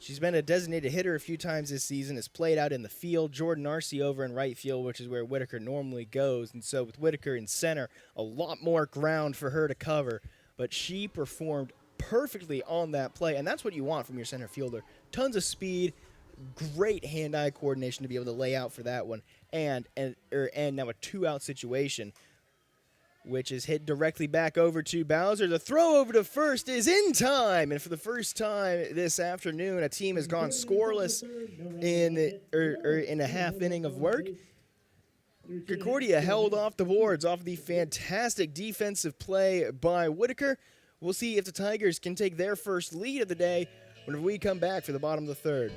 She's been a designated hitter a few times this season, has played out in the field. Jordan Arce over in right field, which is where Whitaker normally goes. And so with Whitaker in center, a lot more ground for her to cover. But she performed perfectly on that play, and that's what you want from your center fielder. Tons of speed, great hand-eye coordination to be able to lay out for that one. And now a two-out situation, which is hit directly back over to Bowser. The throw over to first is in time, and for the first time this afternoon, a team has gone scoreless in a half inning of work. Concordia held off the boards off the fantastic defensive play by Whitaker. We'll see if the Tigers can take their first lead of the day whenever we come back for the bottom of the third.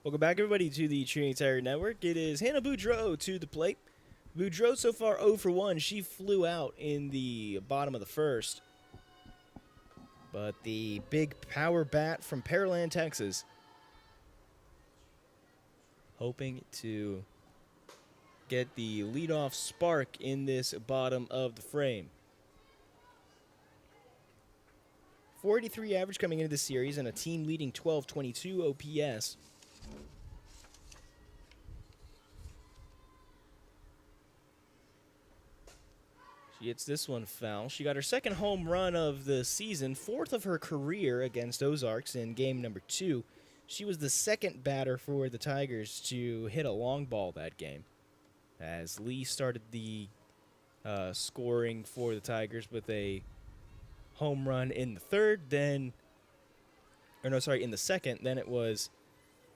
Welcome back, everybody, to the Trinity Tire Network. It is Hannah Boudreau to the plate. Boudreau so far 0 for 1. She flew out in the bottom of the first. But the big power bat from Pearland, Texas, hoping to get the leadoff spark in this bottom of the frame. 483 average coming into the series and a team leading 1222 OPS. She hits this one foul. She got her second home run of the season, fourth of her career against Ozarks in game number 2. She was the second batter for the Tigers to hit a long ball that game, as Lee started the scoring for the Tigers with a home run in the third, in the second. Then it was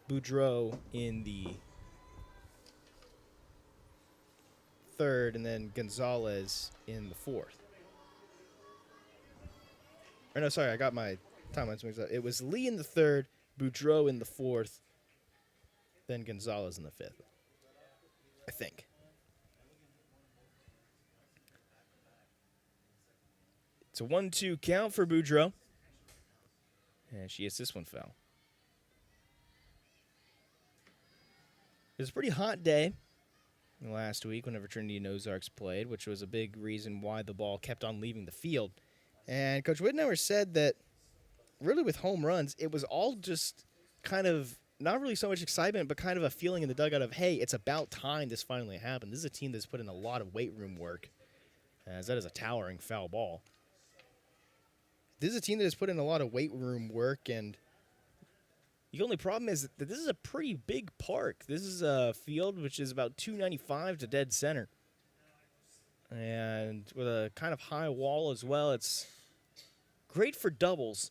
Boudreau in the third, and then Gonzalez in the fourth. I got my timelines mixed up. It was Lee in the third, Boudreau in the fourth, then Gonzalez in the fifth, I think. It's a 1-2 count for Boudreau, and she hits this one foul. It was a pretty hot day last week whenever Trinity and Ozarks played, which was a big reason why the ball kept on leaving the field. And Coach Wittenour said that really with home runs, it was all just kind of not really so much excitement, but kind of a feeling in the dugout of, hey, it's about time this finally happened. This is a team that's put in a lot of weight room work, as that is a towering foul ball. This is a team that has put in a lot of weight room work, and the only problem is that this is a pretty big park. This is a field which is about 295 to dead center. And with a kind of high wall as well, it's great for doubles.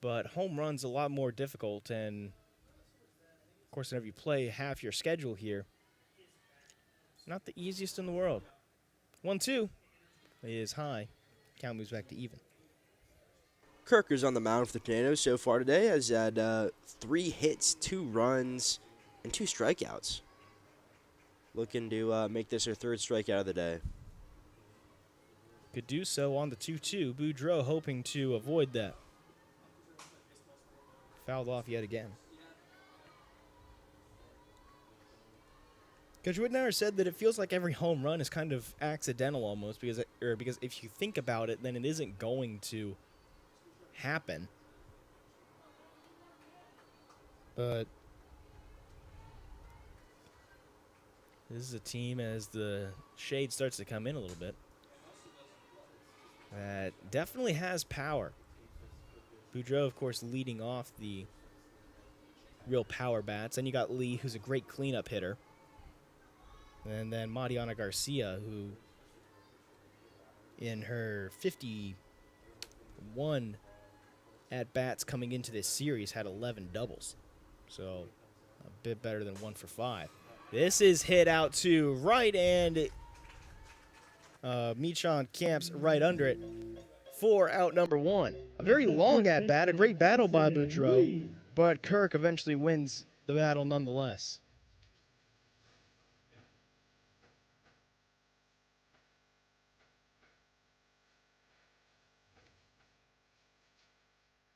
but home run's a lot more difficult, and of course, whenever you play half your schedule here, not the easiest in the world. 1-2 is high. Count moves back to even. Kirker's on the mound for the Tornadoes so far today. Has had 3 hits, 2 runs, and 2 strikeouts. Looking to make this her 3rd strikeout of the day. Could do so on the 2-2. Boudreaux hoping to avoid that. Fouled off yet again. Coach Whitnauer said that it feels like every home run is kind of accidental almost because if you think about it, then it isn't going to happen. But this is a team, as the shade starts to come in a little bit, that definitely has power. Boudreaux, of course, leading off the real power bats. And you got Lee, who's a great cleanup hitter. And then Mariana Garcia, who in her 51 at-bats coming into this series had 11 doubles. So a bit better than 1 for 5. This is hit out to right, and Michon camps right under it for out number 1. A very long at-bat, a great battle by Boudreaux, but Kirk eventually wins the battle nonetheless.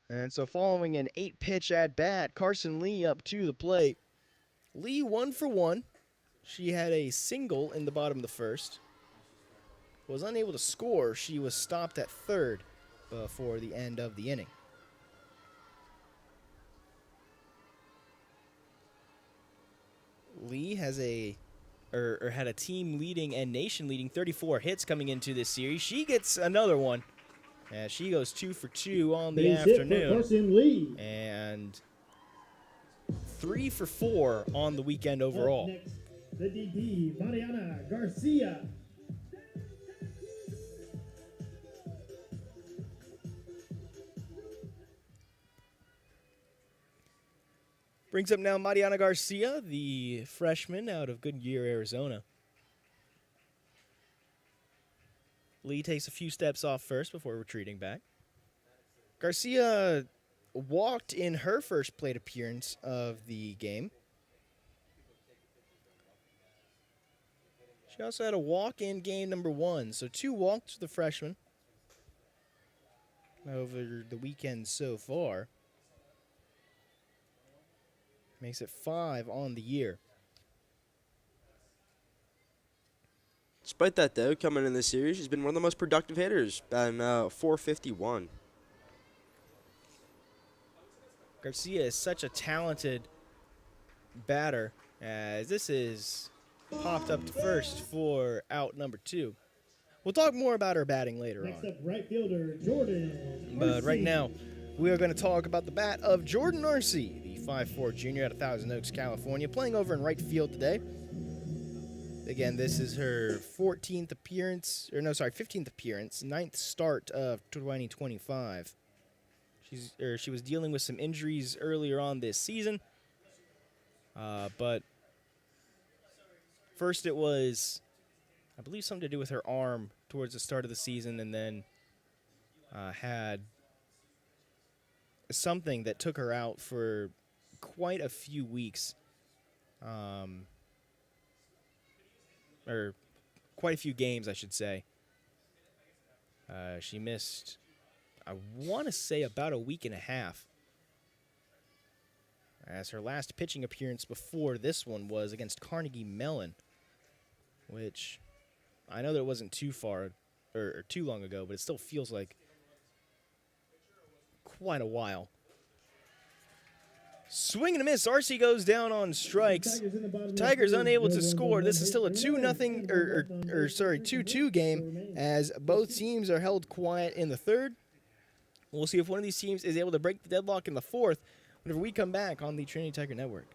And so following an 8-pitch at-bat, Carson Lee up to the plate. Lee 1 for 1. She had a single in the bottom of the first. Was unable to score. She was stopped at third before the end of the inning. Lee has had a team leading and nation leading 34 hits coming into this series. She gets another one. She goes 2 for 2 on the afternoon. And 3 for 4 on the weekend overall. Next, the DP, Mariana Garcia. Brings up now Mariana Garcia, the freshman out of Goodyear, Arizona. Lee takes a few steps off first before retreating back. Garcia walked in her first plate appearance of the game. She also had a walk in game number 1, so 2 walks for the freshman over the weekend so far. Makes it 5 on the year. Despite that, though, coming in this series, she's been one of the most productive hitters, batting .451. Garcia is such a talented batter, as this is popped up to first for out number 2. We'll talk more about her batting later Next on. up, right fielder Jordan. But right Arce. now, we are going to talk about the bat of Jordan Arce, the 5'4" junior out of Thousand Oaks, California, playing over in right field today. Again, this is her 15th appearance, 9th start of 2025. She was dealing with some injuries earlier on this season, but first it was, I believe, something to do with her arm towards the start of the season, and then had something that took her out for quite a few weeks, or quite a few games, I should say. She missed, I want to say, about a week and a half, as her last pitching appearance before this one was against Carnegie Mellon, which I know that it wasn't too far or too long ago, but it still feels like quite a while. Swing and a miss. Arce goes down on strikes. Tigers unable to score. This is still a 2-2 game, as both teams are held quiet in the third. We'll see if one of these teams is able to break the deadlock in the fourth whenever we come back on the Trinity Tiger Network.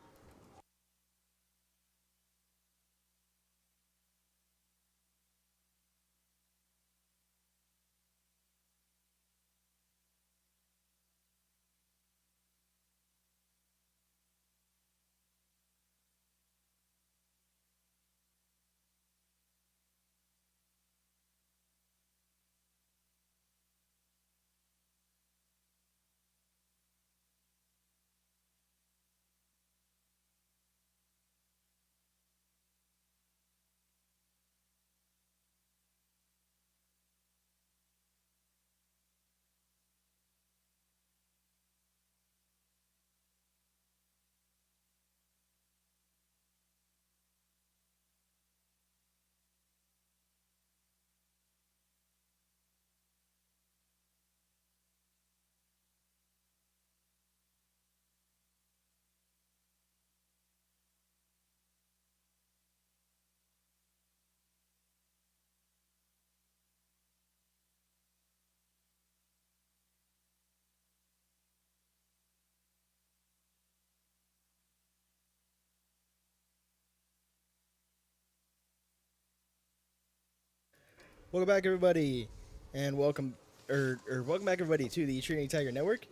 Welcome back, everybody, and welcome back, everybody, to the Trinity Tiger Network.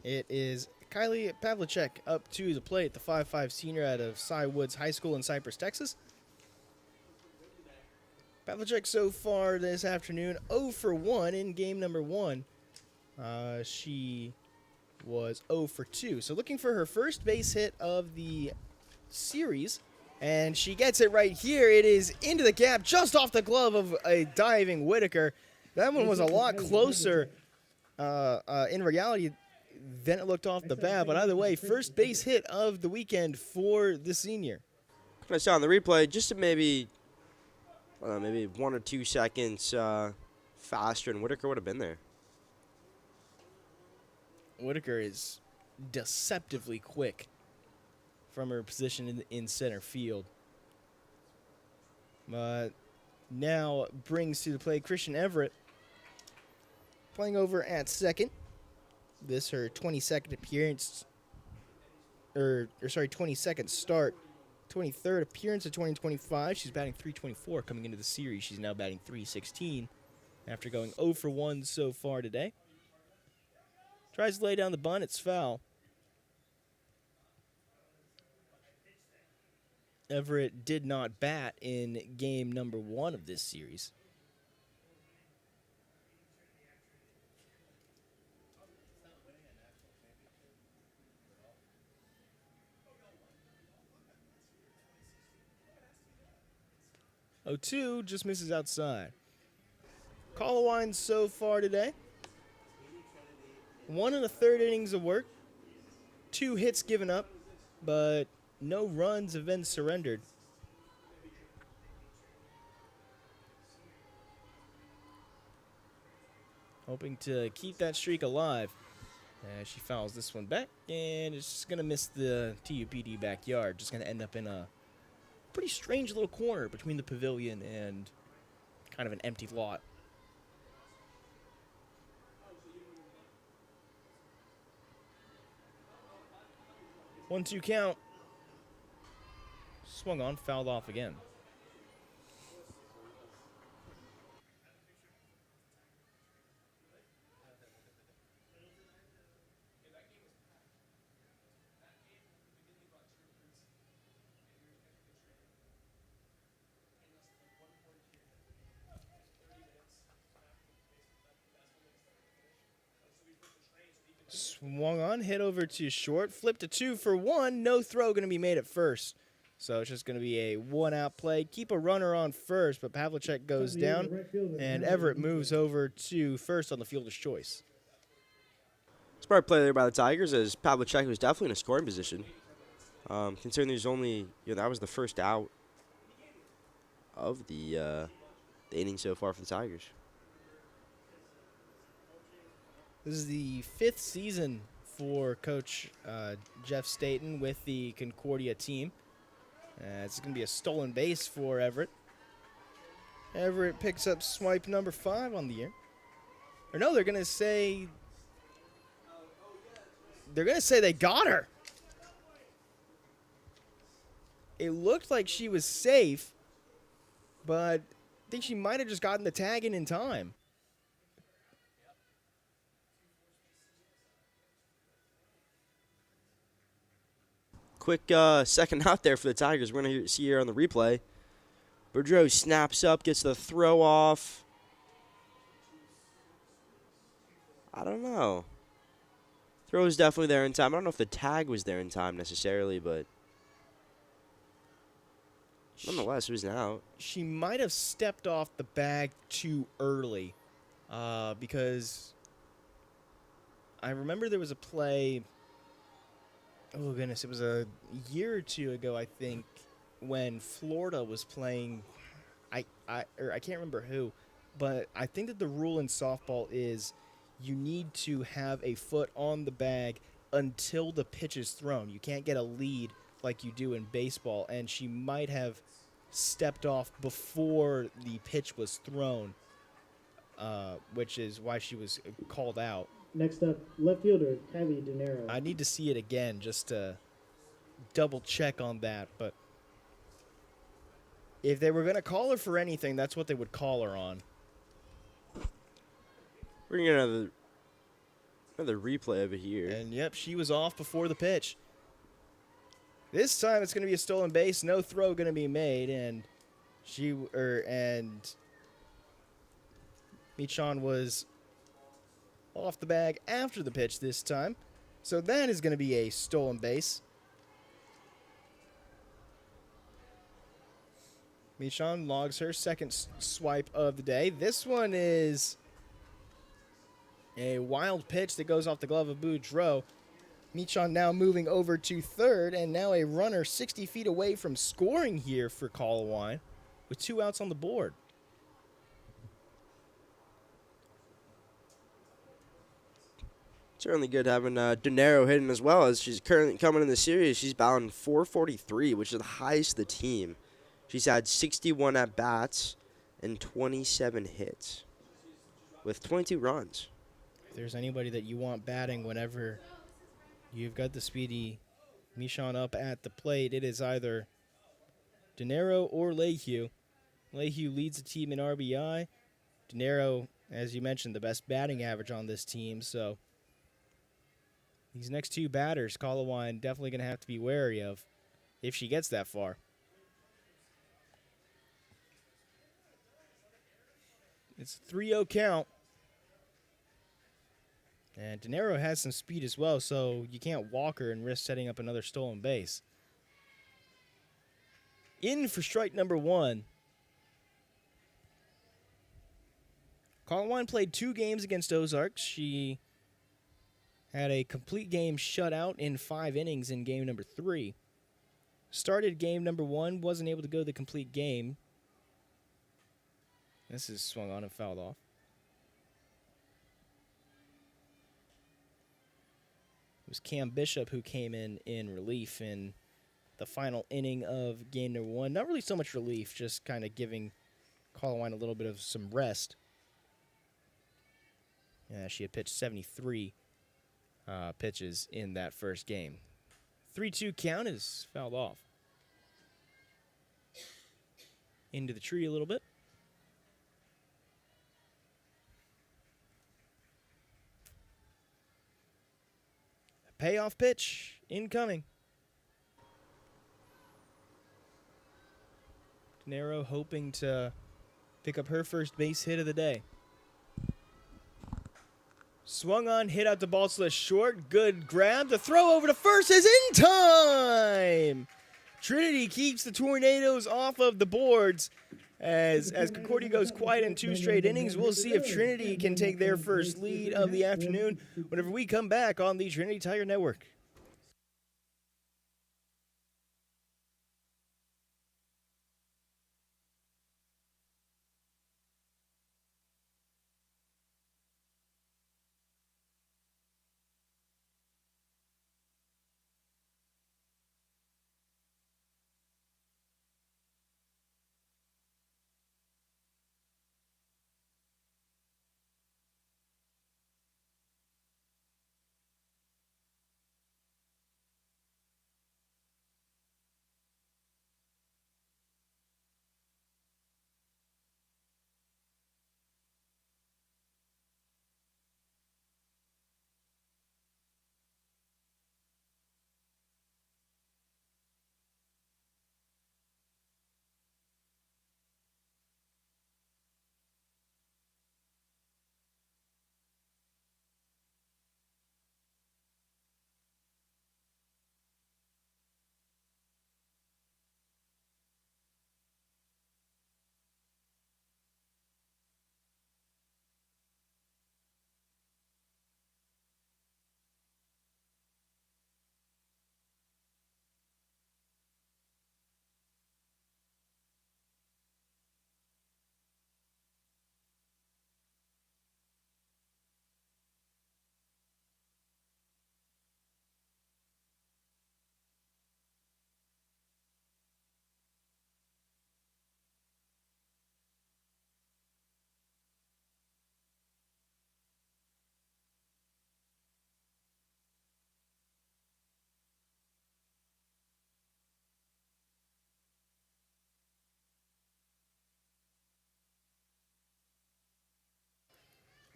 It is Kylie Pavlicek up to the plate, the 5'5" senior out of Cy Woods High School in Cypress, Texas. Pavlicek so far this afternoon, 0 for 1 in game number 1. She was 0 for 2, so looking for her first base hit of the series. And she gets it right here. It is into the gap, just off the glove of a diving Whitaker. That one was a lot closer in reality than it looked off the bat. But either way, first base hit of the weekend for the senior. I saw on the replay just maybe 1 or 2 seconds faster, and Whitaker would have been there. Whitaker is deceptively quick from her position in center field. Now brings to the plate Christian Everett, playing over at second. This her 22nd appearance, 22nd start, 23rd appearance of 2025. She's batting .324 coming into the series. She's now batting .316 after going 0 for 1 so far today. Tries to lay down the bunt. It's foul. Everett did not bat in game number 1 of this series. .02 just misses outside. Call line so far today. 1 1/3 innings of work. 2 hits given up, but no runs have been surrendered. Hoping to keep that streak alive. She fouls this one back, and it's just going to miss the TUPD backyard. Just going to end up in a pretty strange little corner between the pavilion and kind of an empty lot. One-two count. Swung on, fouled off again. Swung on, hit over to short, flipped to 2 for 1. No throw going to be made at first. So it's just going to be a 1-out play. Keep a runner on first, but Pavlicek goes down, and Everett moves over to first on the fielder's choice. Smart play there by the Tigers, as Pavlicek was definitely in a scoring position. Considering there's only, that was the first out of the inning so far for the Tigers. This is the 5th season for Coach Jeff Staten with the Concordia team. It's going to be a stolen base for Everett. Everett picks up swipe number 5 on the year. Or no, they're going to say they got her. It looked like she was safe, but I think she might have just gotten the tag in time. Quick second out there for the Tigers. We're going to see here on the replay. Boudreaux snaps up, gets the throw off. I don't know. Throw was definitely there in time. I don't know if the tag was there in time necessarily, but nonetheless, it was an out. She might have stepped off the bag too early because I remember there was a play. Oh, goodness, it was a year or two ago, I think, when Florida was playing. I can't remember who, but I think that the rule in softball is you need to have a foot on the bag until the pitch is thrown. You can't get a lead like you do in baseball, and she might have stepped off before the pitch was thrown, which is why she was called out. Next up, left fielder, Kylie De Niro. I need to see it again just to double check on that, but if they were going to call her for anything, that's what they would call her on. We're gonna get another replay over here. And yep, she was off before the pitch. This time it's going to be a stolen base, no throw going to be made, and Michan was off the bag after the pitch this time. So that is going to be a stolen base. Michan logs her second swipe of the day. This one is a wild pitch that goes off the glove of Boudreaux. Michan now moving over to third, and now a runner 60 feet away from scoring here for Colawine with 2 outs on the board. Certainly good having Dinero hitting as well, as she's currently coming in the series. She's batting .443, which is the highest of the team. She's had 61 at-bats and 27 hits with 22 runs. If there's anybody that you want batting whenever you've got the speedy Michan up at the plate, it is either Dinero or Lehue. Lehue leads the team in RBI. Dinero, as you mentioned, the best batting average on this team, so these next 2 batters, Colawine definitely going to have to be wary of if she gets that far. It's a 3-0 count. And Dinero has some speed as well, so you can't walk her and risk setting up another stolen base. In for strike number 1. Colawine played 2 games against Ozarks. She had a complete game shutout in 5 innings in game number 3. Started game number 1, wasn't able to go the complete game. This is swung on and fouled off. It was Cam Bishop who came in relief in the final inning of game number 1. Not really so much relief, just kind of giving Colawine a little bit of some rest. Yeah, she had pitched 73 pitches in that first game. 3-2 count is fouled off. Into the tree a little bit. Payoff pitch incoming. Dinero hoping to pick up her first base hit of the day. Swung on, hit out the ball to the short. Good grab. The throw over to first is in time. Trinity keeps the Tornadoes off of the boards. As Concordia goes quiet in 2 straight innings, we'll see if Trinity can take their first lead of the afternoon whenever we come back on the Trinity Tiger Network.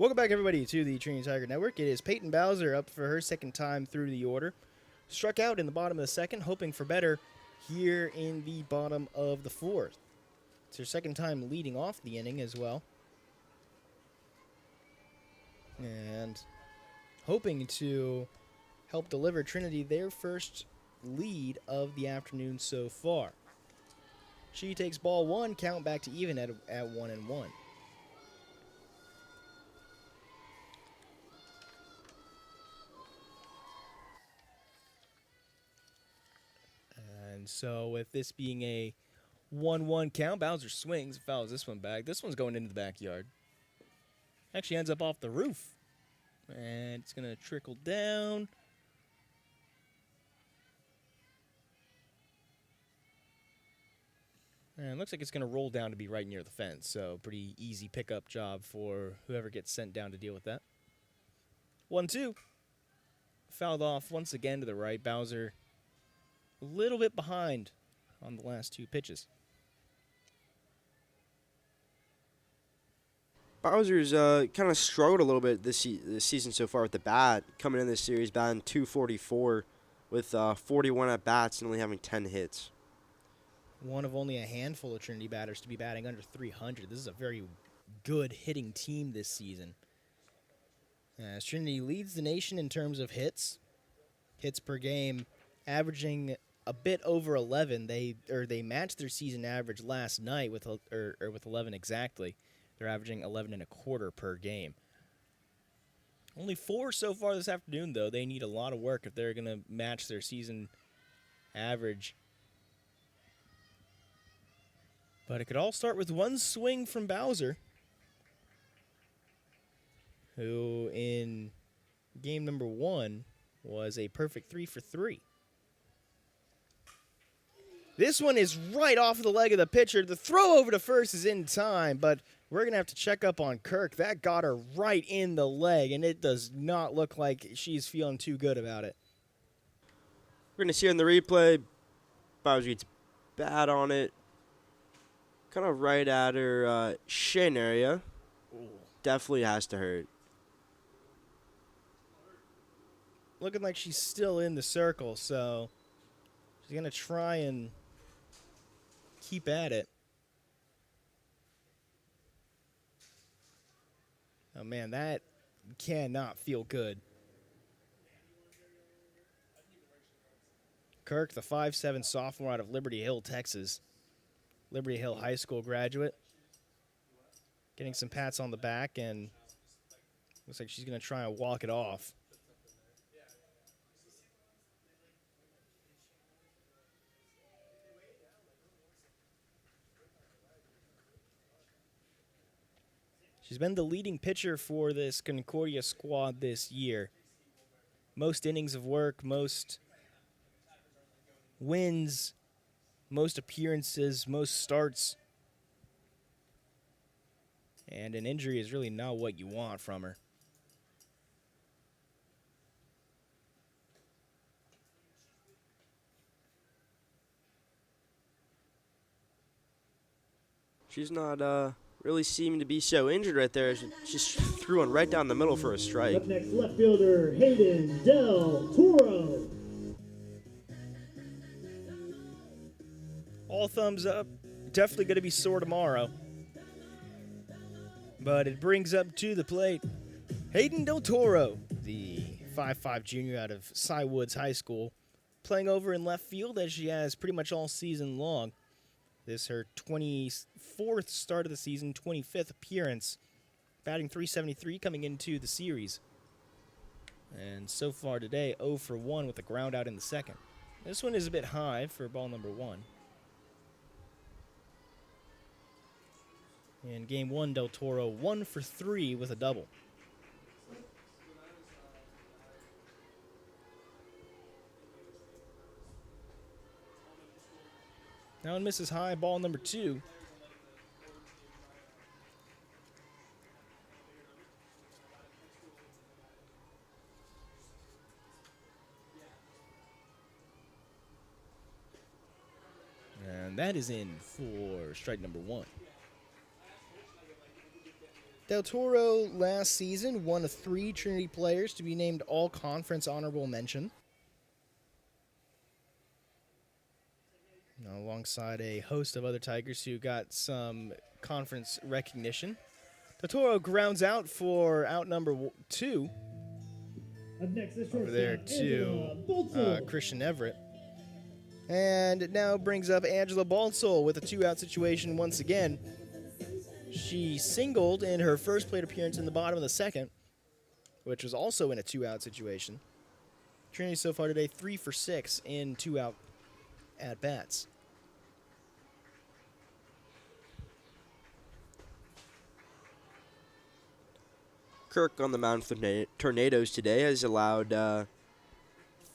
Welcome back, everybody, to the Trinity Tiger Network. It is Peyton Bowser up for her second time through the order. Struck out in the bottom of the second, hoping for better here in the bottom of the fourth. It's her second time leading off the inning as well. And hoping to help deliver Trinity their first lead of the afternoon so far. She takes ball one, count back to even at 1-1. And so with this being a 1-1 count, Bowser swings, fouls this one back. This one's going into the backyard. Actually ends up off the roof. And it's going to trickle down. And it looks like it's going to roll down to be right near the fence. So pretty easy pickup job for whoever gets sent down to deal with that. 1-2. Fouled off once again to the right. Bowser a little bit behind on the last two pitches. Bowser's kind of struggled a little bit this season so far with the bat. Coming in this series, batting .244 with 41 at bats and only having 10 hits. One of only a handful of Trinity batters to be batting under 300. This is a very good hitting team this season. As Trinity leads the nation in terms of hits per game, averaging a bit over 11. They matched their season average last night with 11 exactly. They're averaging 11 and a quarter per game. Only 4 so far this afternoon, though. They need a lot of work if they're going to match their season average. But it could all start with one swing from Bowser, who in game number 1 was a perfect 3 for 3. This one is right off of the leg of the pitcher. The throw over to first is in time, but we're going to have to check up on Kirk. That got her right in the leg, and it does not look like she's feeling too good about it. We're going to see in the replay, Bowser gets bat on it. Kind of right at her shin area. Ooh. Definitely has to hurt. Looking like she's still in the circle, so she's going to try and keep at it. Oh, man, that cannot feel good. Kirk, the 5'7" sophomore out of Liberty Hill, Texas. Liberty Hill High School graduate. Getting some pats on the back, and looks like she's going to try and walk it off. She's been the leading pitcher for this Concordia squad this year. Most innings of work, most wins, most appearances, most starts. And an injury is really not what you want from her. She's not really seeming to be so injured right there. She just threw one right down the middle for a strike. Up next, left fielder Hayden Del Toro. All thumbs up. Definitely going to be sore tomorrow. But it brings up to the plate Hayden Del Toro, the 5'5" junior out of Cy Woods High School, playing over in left field as she has pretty much all season long. This is her 24th start of the season, 25th appearance, batting .373 coming into the series. And so far today, 0 for 1 with a ground out in the second. This one is a bit high for ball number 1. In game 1, Del Toro 1 for 3 with a double. Now one misses high, ball number 2. And that is in for strike number 1. Del Toro last season, one of 3 Trinity players to be named All-Conference Honorable Mention. Alongside a host of other Tigers who got some conference recognition. Del Toro grounds out for out number 2. Up next, the Over there shortstop, to Angela Boltzel. Christian Everett. And it now brings up Angela Balsall with a 2-out situation once again. She singled in her first plate appearance in the bottom of the second, which was also in a 2-out situation. Trinity so far today 3 for 6 in 2-out at-bats. Kirk on the mound for the Tornadoes today has allowed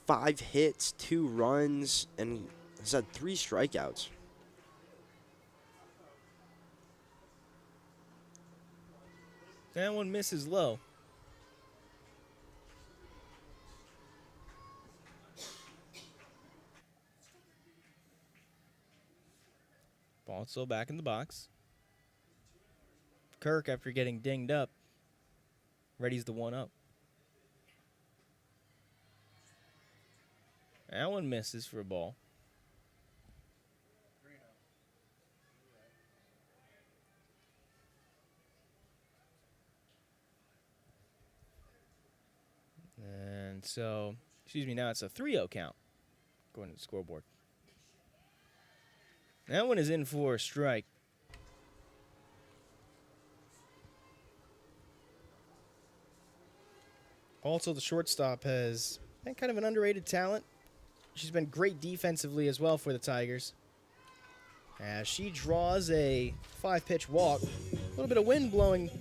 5 hits, 2 runs, and has had 3 strikeouts. That one misses low. Also back in the box. Kirk, after getting dinged up, readies the 1-0. That one misses for a ball. And so, now it's a 3-0 count going to the scoreboard. That one is in for a strike. Also, the shortstop has been kind of an underrated talent. She's been great defensively as well for the Tigers. As she draws a 5-pitch walk. A little bit of wind blowing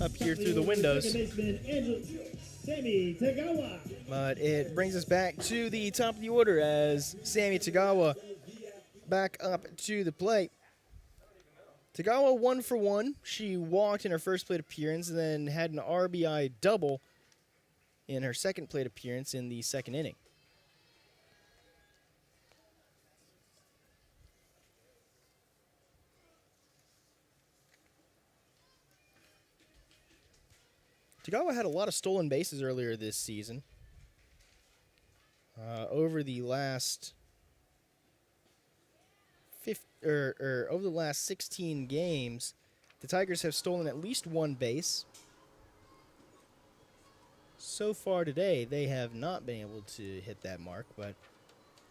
up here through the windows. Second baseman, Sammy Tagawa. But it brings us back to the top of the order as Sammy Tagawa back up to the plate. Tagawa 1 for 1. She walked in her first plate appearance and then had an RBI double in her second plate appearance in the second inning. Tagawa had a lot of stolen bases earlier this season. Over the last over the last 16 games, the Tigers have stolen at least 1 base. So far today, they have not been able to hit that mark, but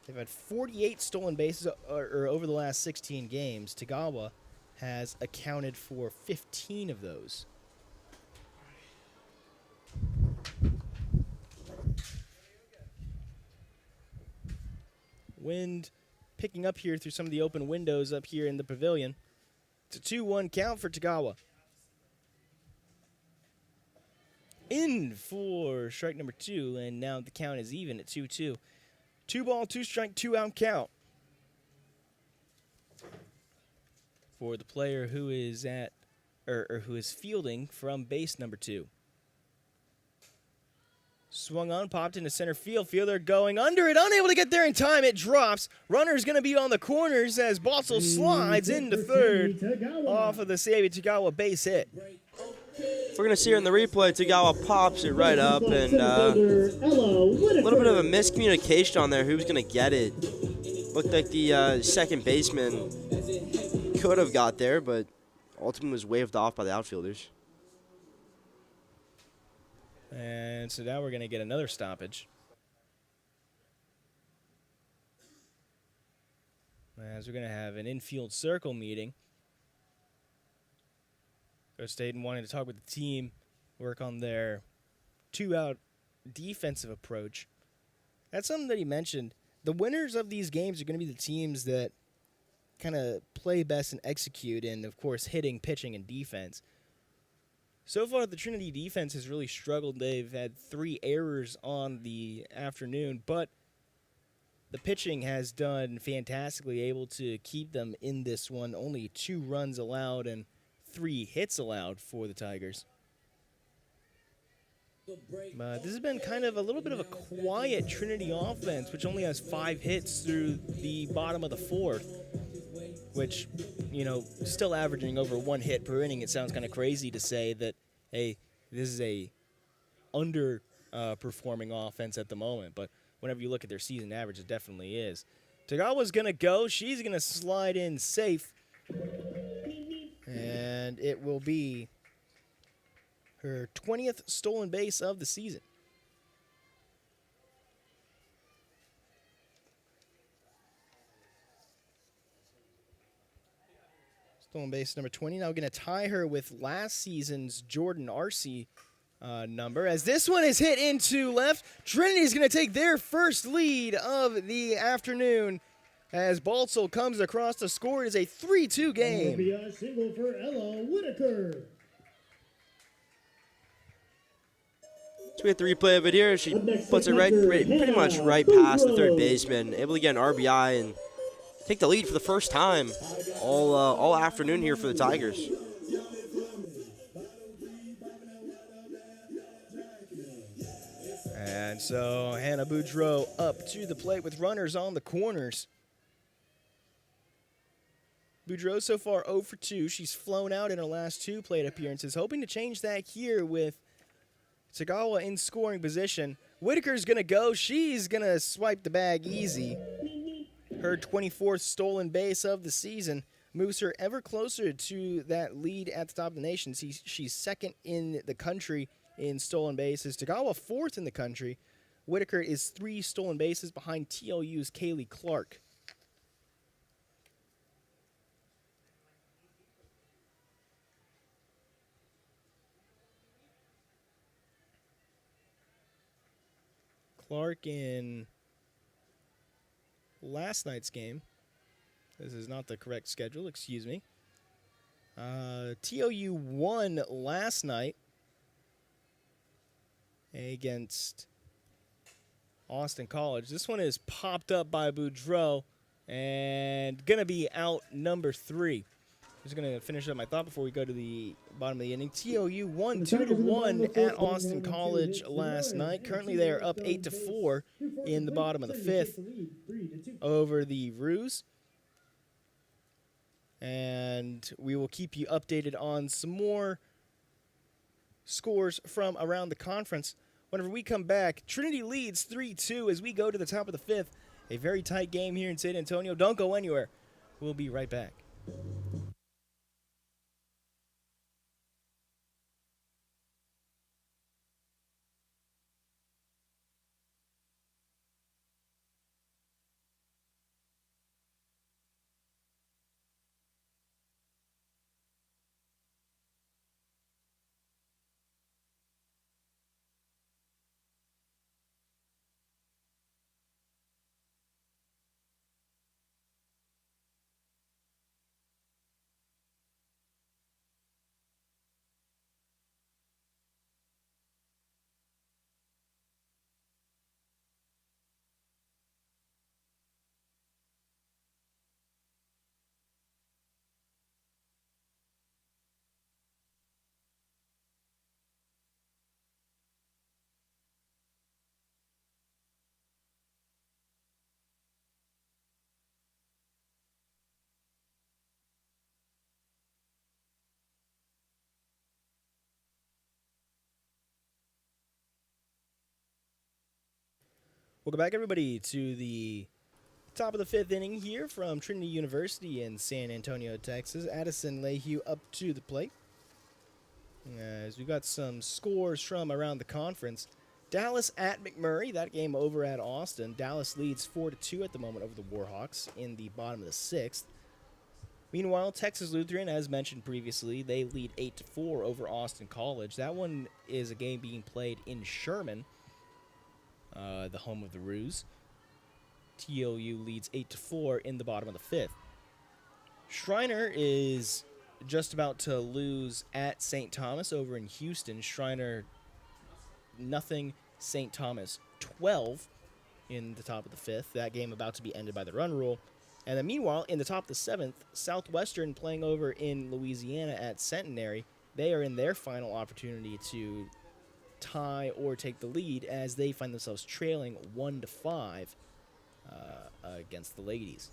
they've had 48 stolen bases over the last 16 games. Tagawa has accounted for 15 of those. Wind picking up here through some of the open windows up here in the pavilion. It's a 2-1 count for Tagawa. In for strike number 2, and now the count is even at 2-2. 2-ball, 2-strike, 2-out count for the player who is at who is fielding from base number 2. Swung on, popped into center field. Fielder going under it, unable to get there in time. It drops. Runner's going to be on the corners as Balsall slides into third off of the Sammy Tagawa base hit. We're going to see her in the replay. Tagawa pops it right up, and a little bit of a miscommunication on there. Who was going to get it? Looked like the second baseman could have got there, but ultimately was waved off by the outfielders. And so now we're going to get another stoppage. As we're going to have an infield circle meeting. Coach Staten wanting to talk with the team, work on their 2-out defensive approach. That's something that he mentioned. The winners of these games are going to be the teams that kind of play best and execute in, of course, hitting, pitching, and defense. So far, the Trinity defense has really struggled. They've had 3 errors on the afternoon, but the pitching has done fantastically, able to keep them in this one. Only 2 runs allowed and 3 hits allowed for the Tigers. But this has been kind of a little bit of a quiet Trinity offense, which only has 5 hits through the bottom of the 4th. which, still averaging over 1 hit per inning. It sounds kind of crazy to say that, hey, this is a under performing offense at the moment, but whenever you look at their season average, it definitely is. Tagawa's going to go. She's going to slide in safe, and it will be her 20th stolen base of the season. Stolen base number 20. Now we're going to tie her with last season's Jordan Arcee number. As this one is hit into left, Trinity is going to take their first lead of the afternoon. As Baltzell comes across to score, it is a 3-2 game. RBI single for Ella Whitaker. So we have the replay of it here. She puts it pretty much right past the third baseman, able to get an RBI and take the lead for the first time all afternoon here for the Tigers. And so Hannah Boudreau up to the plate with runners on the corners. Boudreau so far 0 for 2. She's flown out in her last 2 plate appearances, hoping to change that here with Tagawa in scoring position. Whitaker's going to go. She's going to swipe the bag easy. Her 24th stolen base of the season moves her ever closer to that lead at the top of the nation. She's second in the country in stolen bases. Tagawa 4th in the country. Whitaker is 3 stolen bases behind TLU's Kaylee Clark. Clark in last night's game. This is not the correct schedule, excuse me. TOU won last night against Austin College. This one is popped up by Boudreau and going to be out number 3. Just going to finish up my thought before we go to the bottom of the inning. TOU won 2-1 at Austin College last night. Currently, they are up 8-4 in the bottom of the 5th over the Roos. And we will keep you updated on some more scores from around the conference. Whenever we come back, Trinity leads 3-2 as we go to the top of the 5th. A very tight game here in San Antonio. Don't go anywhere. We'll be right back. Welcome back, everybody, to the top of the 5th inning here from Trinity University in San Antonio, Texas. Addison Lehue up to the plate. As we got some scores from around the conference. Dallas at McMurray, that game over at Austin. Dallas leads 4-2 at the moment over the Warhawks in the bottom of the 6th. Meanwhile, Texas Lutheran, as mentioned previously, they lead 8-4 over Austin College. That one is a game being played in Sherman, the home of the Roos. TOU leads 8-4 in the bottom of the 5th. Schreiner is just about to lose at St. Thomas over in Houston. Schreiner, nothing. St. Thomas, 12 in the top of the 5th. That game about to be ended by the run rule. And then meanwhile, in the top of the 7th, Southwestern playing over in Louisiana at Centenary. They are in their final opportunity to tie or take the lead as they find themselves trailing 1-5 against the ladies.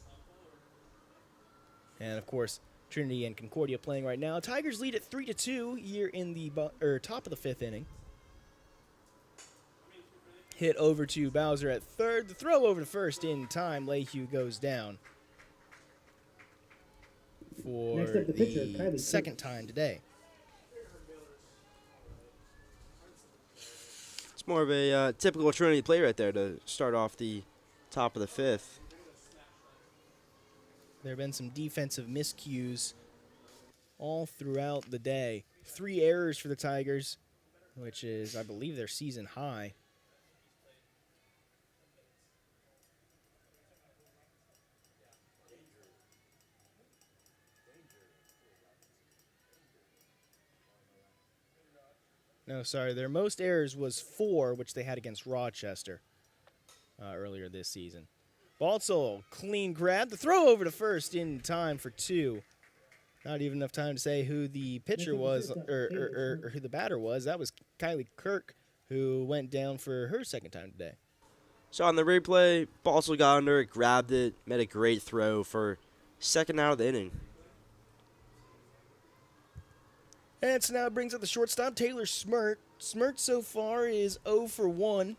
And of course, Trinity and Concordia playing right now. Tigers lead at 3-2 here in the top of the fifth inning. Hit over to Bowser at third. The throw over to first in time. Lehue goes down for Next up, the pitcher, the Kylie second Kirk. time today. It's more of a typical Trinity play right there to start off the top of the fifth. There have been some defensive miscues all throughout the day. 3 errors for the Tigers, which is, I believe, their season high. No, sorry, their most errors was 4, which they had against Rochester earlier this season. Baltzl, clean grab. The throw over to first in time for 2. Not even enough time to say who the pitcher was or who the batter was. That was Kylie Kirk, who went down for her second time today. So on the replay, Balsall got under it, grabbed it, made a great throw for second out of the inning. And so now it brings up the shortstop, Taylor Smirt. Smirt so far is 0 for 1.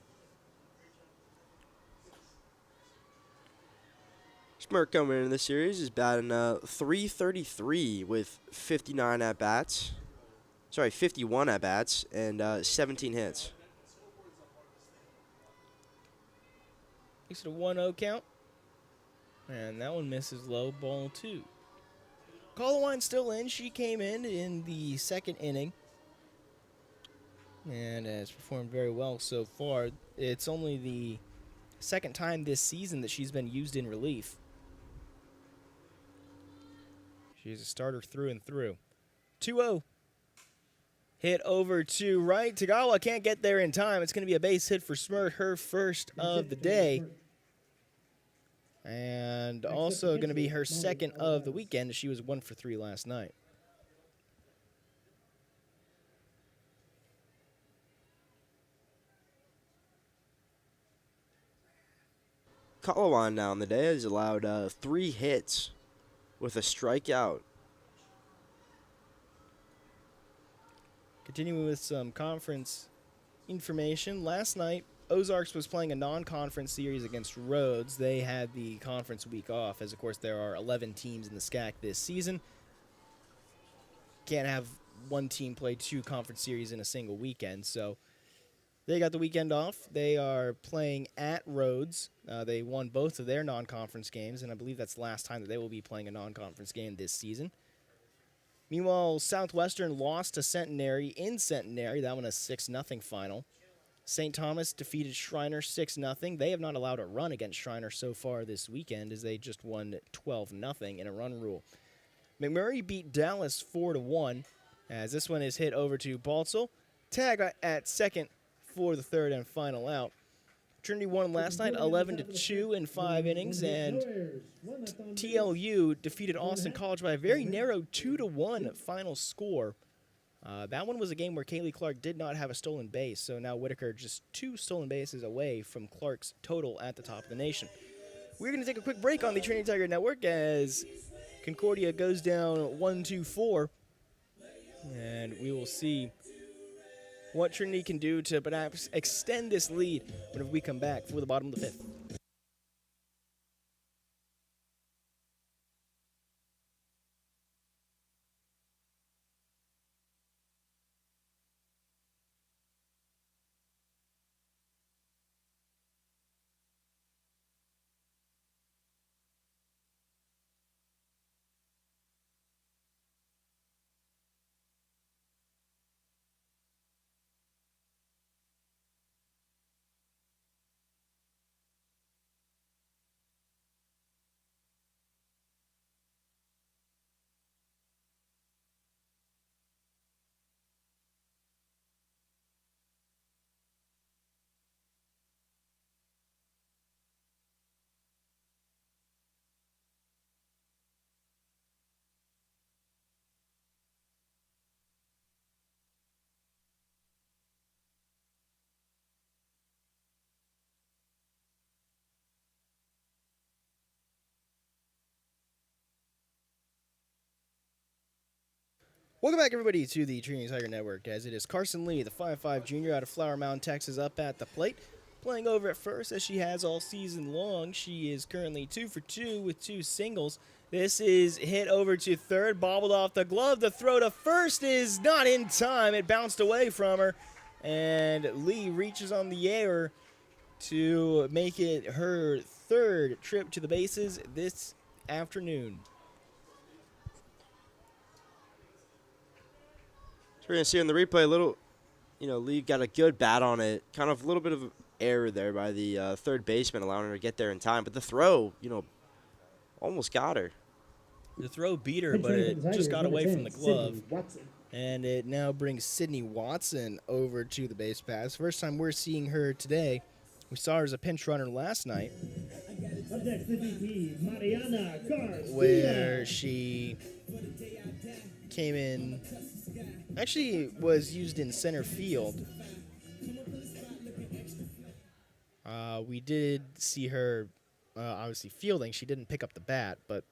Smirk coming into the series is batting .333 with 59 at-bats. Sorry, 51 at-bats and 17 hits. Makes it a 1-0 count. And that one misses low, ball 2. Colliwine's still in. She came in the second inning and has performed very well so far. It's only the second time this season that she's been used in relief. She's a starter through and through. 2-0. Hit over to right. Tagawa can't get there in time. It's going to be a base hit for Smirt, her first of the day. And also going to be her second of the weekend. She was 1 for 3 last night. Colliwine now in the day has allowed 3 hits with a strikeout. Continuing with some conference information. Last night, Ozarks was playing a non-conference series against Rhodes. They had the conference week off, as of course there are 11 teams in the SCAC this season. Can't have one team play 2 conference series in a single weekend, so they got the weekend off. They are playing at Rhodes. They won both of their non-conference games, and I believe that's the last time that they will be playing a non-conference game this season. Meanwhile, Southwestern lost to Centenary in Centenary. That one a 6-0 final. St. Thomas defeated Shriner 6-0. They have not allowed a run against Shriner so far this weekend, as they just won 12-0 in a run rule. McMurray beat Dallas 4-1, as this one is hit over to Baltzl. Tag at second for the third and final out. Trinity won last night 11-2 in 5 innings, and TLU defeated Austin College by a very narrow 2-1 final score. That one was a game where Kaylee Clark did not have a stolen base, so now Whitaker just 2 stolen bases away from Clark's total at the top of the nation. We're going to take a quick break on the Trinity Tiger Network as Concordia goes down 1-4, and we will see what Trinity can do to perhaps extend this lead whenever we come back for the bottom of the 5th. Welcome back, everybody, to the Trinity Tiger Network, as it is Carson Lee, the 5'5" junior out of Flower Mound, Texas, up at the plate. Playing over at first, as she has all season long. She is currently 2 for 2 with 2 singles. This is hit over to third, bobbled off the glove. The throw to first is not in time. It bounced away from her, and Lee reaches on the air to make it her third trip to the bases this afternoon. We're going to see in the replay a little, Lee got a good bat on it. Kind of a little bit of error there by the third baseman, allowing her to get there in time. But the throw, almost got her. The throw beat her, but it just got away from the glove. And it now brings Sydney Watson over to the base pass. First time we're seeing her today. We saw her as a pinch runner last night, Up next, the DP, Mariana Garcia. where she came in, actually was used in center field. We did see her, obviously, fielding. She didn't pick up the bat, but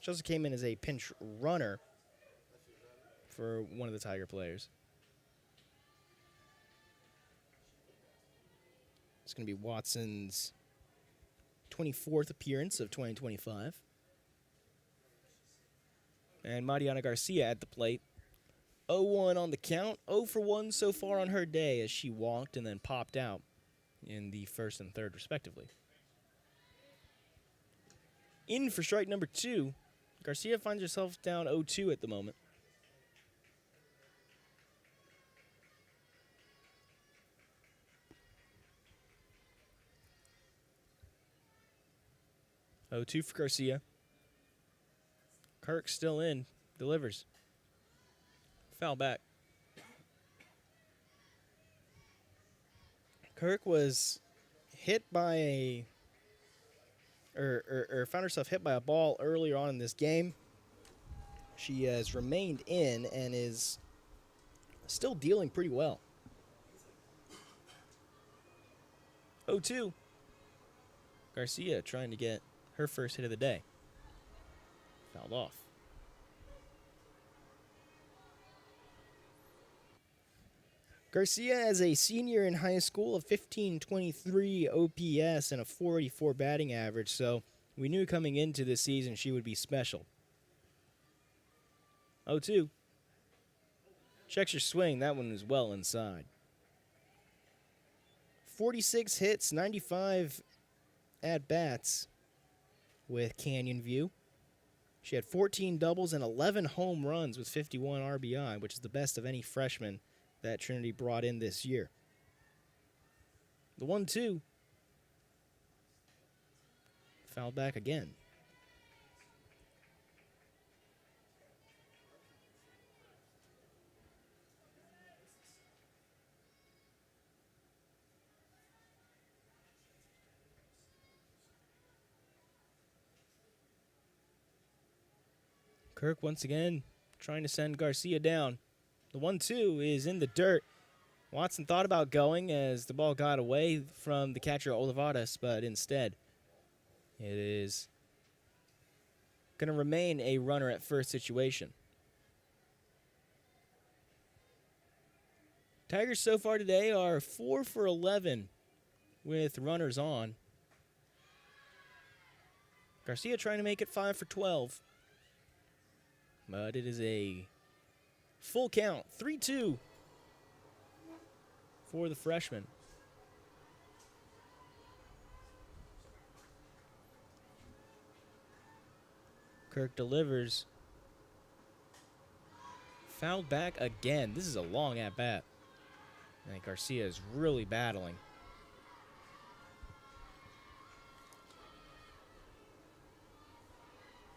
she also came in as a pinch runner for one of the Tiger players. It's going to be Watson's 24th appearance of 2025. And Mariana Garcia at the plate. 0-1 on the count. 0 for 1 so far on her day, as she walked and then popped out in the first and third, respectively. In for strike number 2. Garcia finds herself down 0-2 at the moment. Oh, 2 for Garcia. Kirk still in. Delivers. Foul back. Kirk was hit by a... or found herself hit by a ball earlier on in this game. She has remained in and is still dealing pretty well. 0-2. Garcia trying to get her first hit of the day. Fouled off. Garcia, as a senior in high school, a 1523 OPS and a 484 batting average, so we knew coming into this season she would be special. 0-2. Checks your swing. That one was well inside. 46 hits, 95 at-bats with Canyon View. She had 14 doubles and 11 home runs with 51 RBI, which is the best of any freshman that Trinity brought in this year. The 1-2. Fouled back again. Kirk once again trying to send Garcia down. The 1-2 is in the dirt. Watson thought about going as the ball got away from the catcher Olivares, but instead it is going to remain a runner at first situation. Tigers so far today are 4 for 11 with runners on. Garcia trying to make it 5 for 12. But it is a full count, 3-2 for the freshman. Kirk delivers. Fouled back again. This is a long at-bat. I think Garcia is really battling.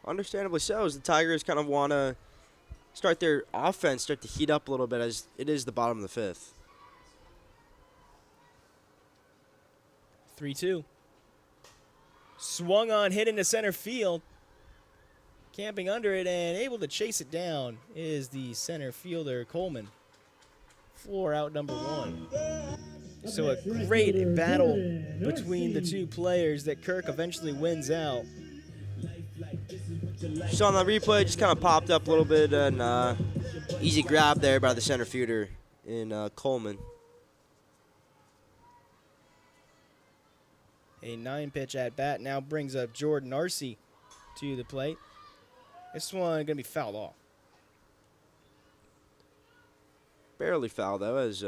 Understandably so, as the Tigers kind of want to start their offense, start to heat up a little bit, as it is the bottom of the fifth. 3-2. Swung on, hit into center field. Camping under it and able to chase it down is the center fielder, Coleman. Floor out number 1. So a great battle between the two players that Kirk eventually wins out. Just on the replay, just kind of popped up a little bit, and Easy grab there by the center fielder in Coleman. A 9-pitch at bat now brings up Jordan Arce to the plate. This one going to be fouled off. Barely foul, though, as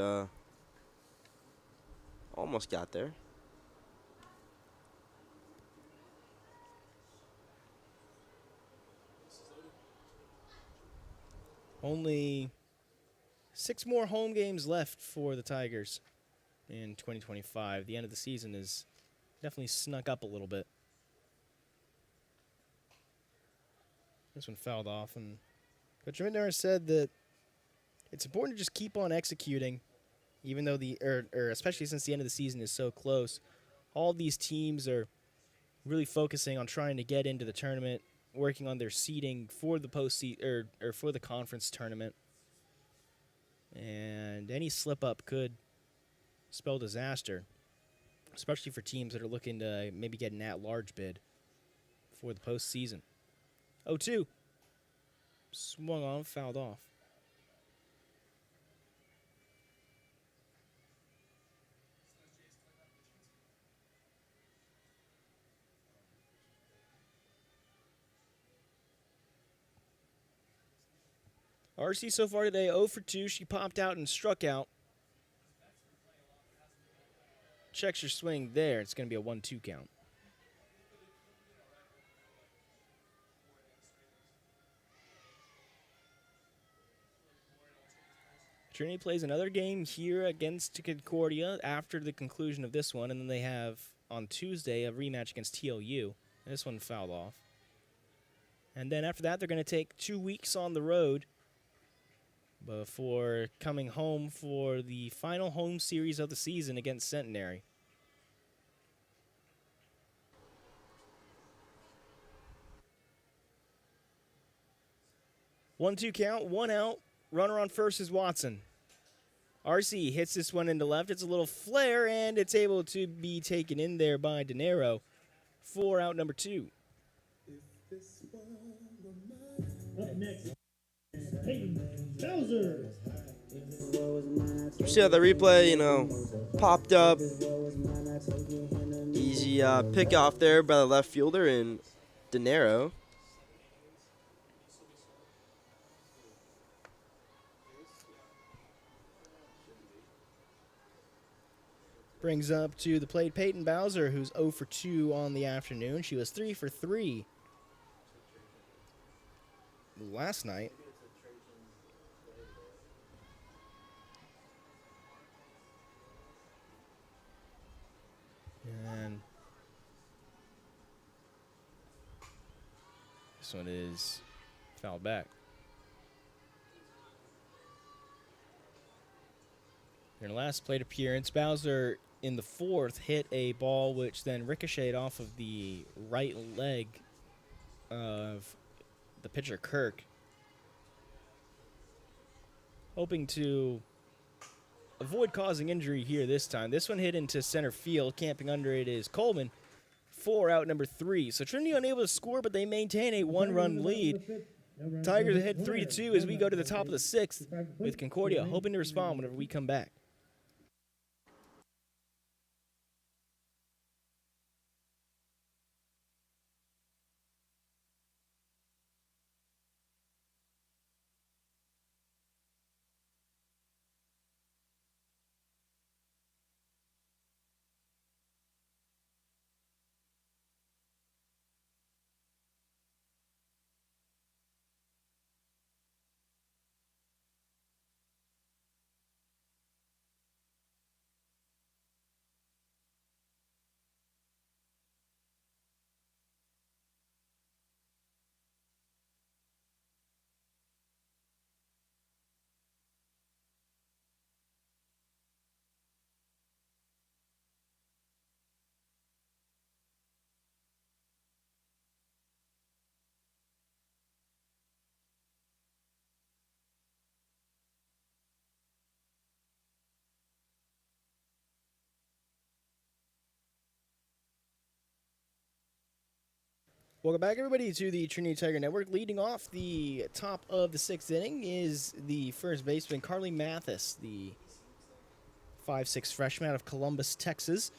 almost got there. Only 6 more home games left for the Tigers in 2025. The end of the season is definitely snuck up a little bit. This one fouled off, and Coach Midner said that it's important to just keep on executing, even though especially since the end of the season is so close. All these teams are really focusing on trying to get into the tournament, working on their seeding for the postseason or for the conference tournament. And any slip up could spell disaster, especially for teams that are looking to maybe get an at-large bid for the postseason. 0-2. Swung on, fouled off. RC so far today, 0 for 2. She popped out and struck out. Checks your swing there. It's going to be a 1-2 count. Trinity plays another game here against Concordia after the conclusion of this one, and then they have on Tuesday a rematch against TLU. This one fouled off. And then after that, they're going to take 2 weeks on the road before coming home for the final home series of the season against Centenary. One-two count, 1 out. Runner on first is Watson. RC hits this one into left. It's a little flare, and it's able to be taken in there by De Niro for out number 2. Up next, Peyton Bowser. You see how the replay, popped up. Easy pick off there by the left fielder in De Niro. Brings up to the plate Peyton Bowser, who's 0 for 2 on the afternoon. She was 3 for 3 last night. And this one is fouled back. In her last plate appearance, Bowser in the 4th hit a ball which then ricocheted off of the right leg of the pitcher Kirk. Hoping to avoid causing injury here this time. This one hit into center field. Camping under it is Coleman for out number 3. So Trinity unable to score, but they maintain a 1-run lead. Tigers ahead 3-2 as we go to the top of the 6th with Concordia hoping to respond whenever we come back. Welcome back, everybody, to the Trinity Tiger Network. Leading off the top of the sixth inning is the first baseman, Carly Mathis, the 5'6" freshman out of Columbus, Texas,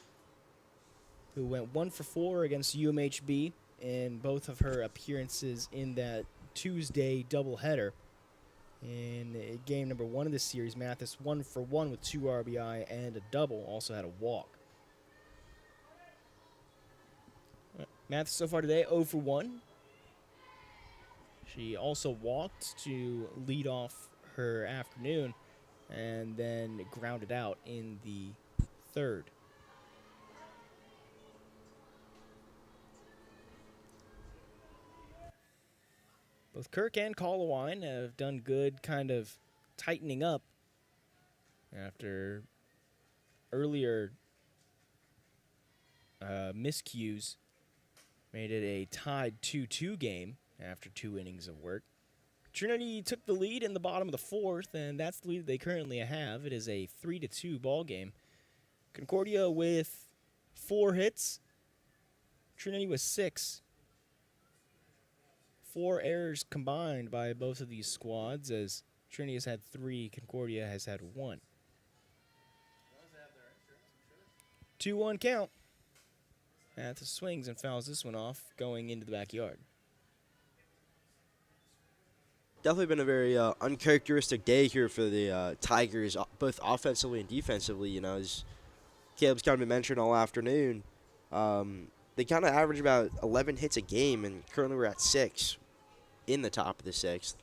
who went 1 for 4 against UMHB in both of her appearances in that Tuesday doubleheader. In game number 1 of this series, Mathis 1 for 1 with 2 RBI and a double, also had a walk. Mathis so far today 0 for 1. She also walked to lead off her afternoon and then grounded out in the third. Both Kirk and Colawine have done good kind of tightening up after earlier miscues made it a tied 2-2 game after 2 innings of work. Trinity took the lead in the bottom of the fourth, and that's the lead they currently have. It is a 3-2 ball game. Concordia with 4 hits. Trinity with 6. 4 errors combined by both of these squads, as Trinity has had 3, Concordia has had 1. 2-1 count. Mathis swings and fouls this one off, going into the backyard. Definitely been a very uncharacteristic day here for the Tigers, both offensively and defensively. You know, as Caleb's kind of been mentioned all afternoon, they kind of average about 11 hits a game, and currently we're at 6 in the top of the 6th.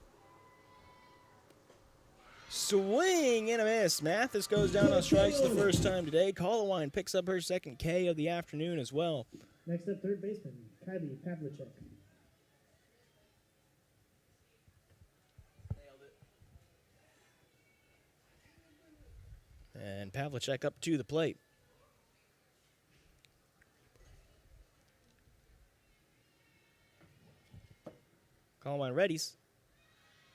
Swing and a miss. Mathis goes down on strikes the first time today. Colawine picks up her second K of the afternoon as well. Next up, third baseman, Kylie Pavlicek. And Pavlicek up to the plate. Colawine readies.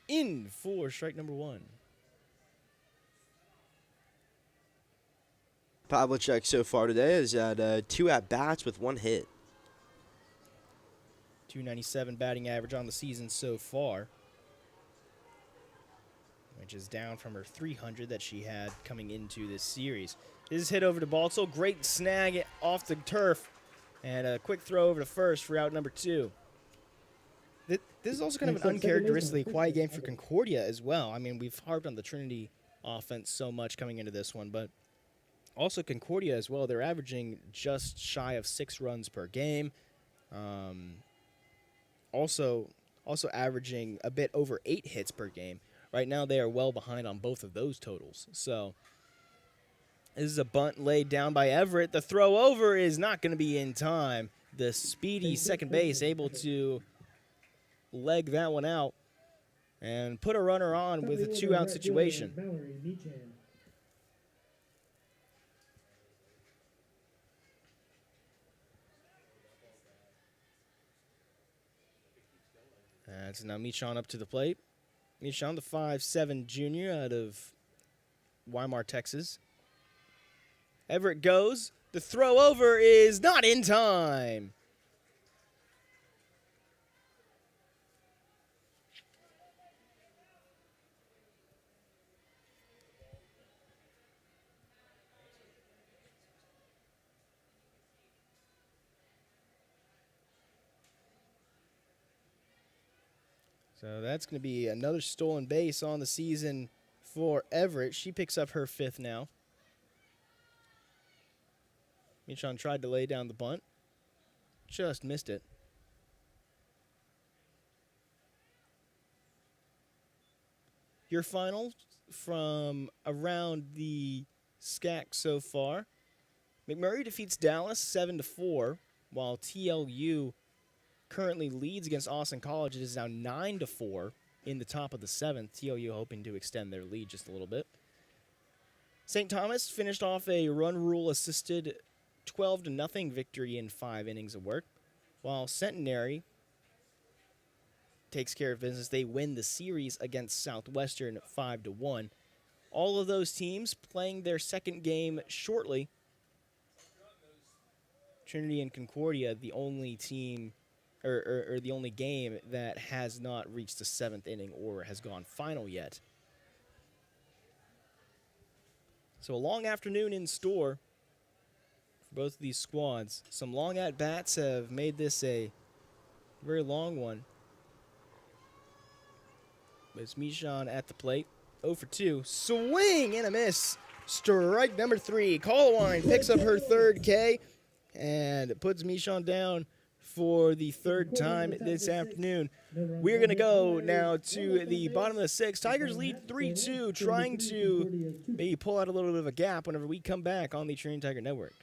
In for strike number 1. Pavlicek so far today has had 2 at-bats with 1 hit. 297 batting average on the season so far, which is down from her 300 that she had coming into this series. This is hit over to Baltzel. Great snag off the turf. And a quick throw over to first for out number 2. This is also kind of an uncharacteristically quiet game for Concordia as well. I mean, we've harped on the Trinity offense so much coming into this one, but also Concordia as well. They're averaging just shy of 6 runs per game. Also averaging a bit over 8 hits per game. Right now they are well behind on both of those totals. So this is a bunt laid down by Everett. The throw over is not going to be in time. The speedy second base able to leg that one out and put a runner on with a 2-out situation. That's now Michon up to the plate. Michon, the 5'7" junior out of Weimar, Texas. Everett goes. The throw over is not in time. So that's going to be another stolen base on the season for Everett. She picks up her 5th now. Michon tried to lay down the bunt. Just missed it. Your finals from around the SCAC so far. McMurray defeats Dallas 7-4, while TLU currently leads against Austin College. It is now 9-4 in the top of the 7th. TLU hoping to extend their lead just a little bit. St. Thomas finished off a run rule assisted 12-0 victory in 5 innings of work, while Centenary takes care of business. They win the series against Southwestern 5-1. All of those teams playing their second game shortly. Trinity and Concordia, the only team or the only game that has not reached the 7th inning or has gone final yet. So a long afternoon in store for both of these squads. Some long at-bats have made this a very long one. It's Michon at the plate. 0 for 2. Swing and a miss. Strike number 3. Colwine picks up her 3rd K and puts Michon down for the 3rd time this afternoon. We're going to go now to the bottom of the 6th. Tigers lead 3-2, trying to maybe pull out a little bit of a gap whenever we come back on the Trinity Tiger Network.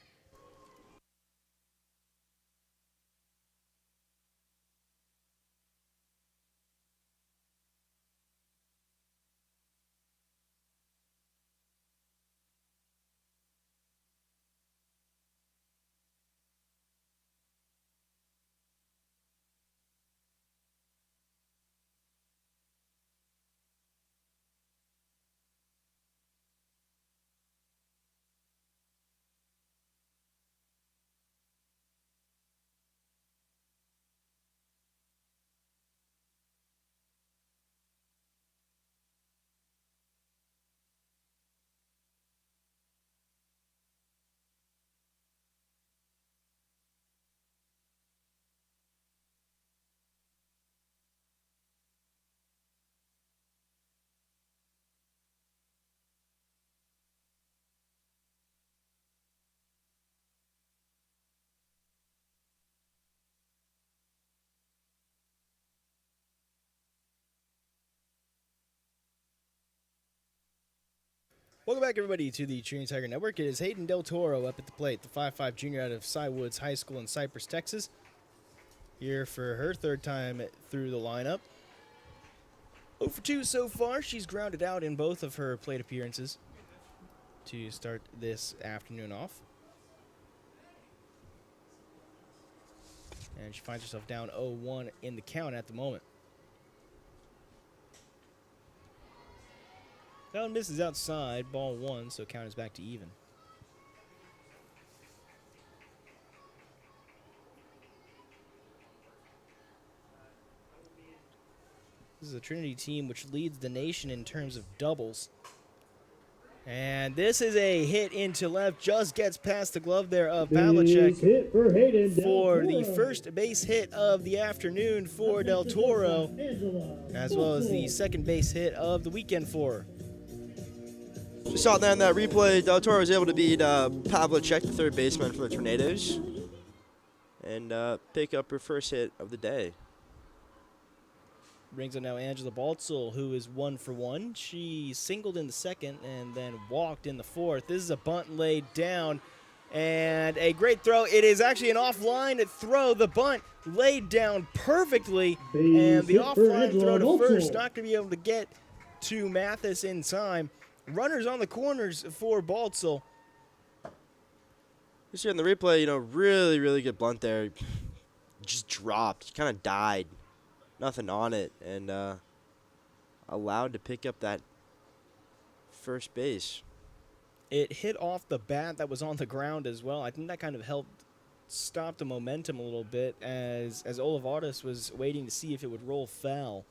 Welcome back, everybody, to the Trinity Tiger Network. It is Hayden Del Toro up at the plate, the 5'5 junior out of Cy Woods High School in Cypress, Texas. Here for her 3rd time through the lineup. 0 for 2 so far. She's grounded out in both of her plate appearances to start this afternoon off. And she finds herself down 0-1 in the count at the moment. That one misses outside, ball 1, so count is back to even. This is a Trinity team which leads the nation in terms of doubles. And this is a hit into left, just gets past the glove there of Pavlicek Hit for Hayden Del for the Toro. first base hit of the afternoon for Del Toro, as well as the second base hit of the weekend for her. We saw there in that replay, Del Toro was able to beat Pavlicek, the 3rd baseman for the Tornadoes, and pick up her first hit of the day. Brings up now Angela Baltzel, who is 1 for 1. She singled in the 2nd and then walked in the 4th. This is a bunt laid down and a great throw. It is actually an offline throw. The bunt laid down perfectly, and the offline throw to first, not going to be able to get to Mathis in time. Runners on the corners for Baltzel. You see in the replay, really, really good bunt there. Just dropped, kind of died. Nothing on it, and allowed to pick up that first base. It hit off the bat that was on the ground as well. I think that kind of helped stop the momentum a little bit as Olivares was waiting to see if it would roll foul.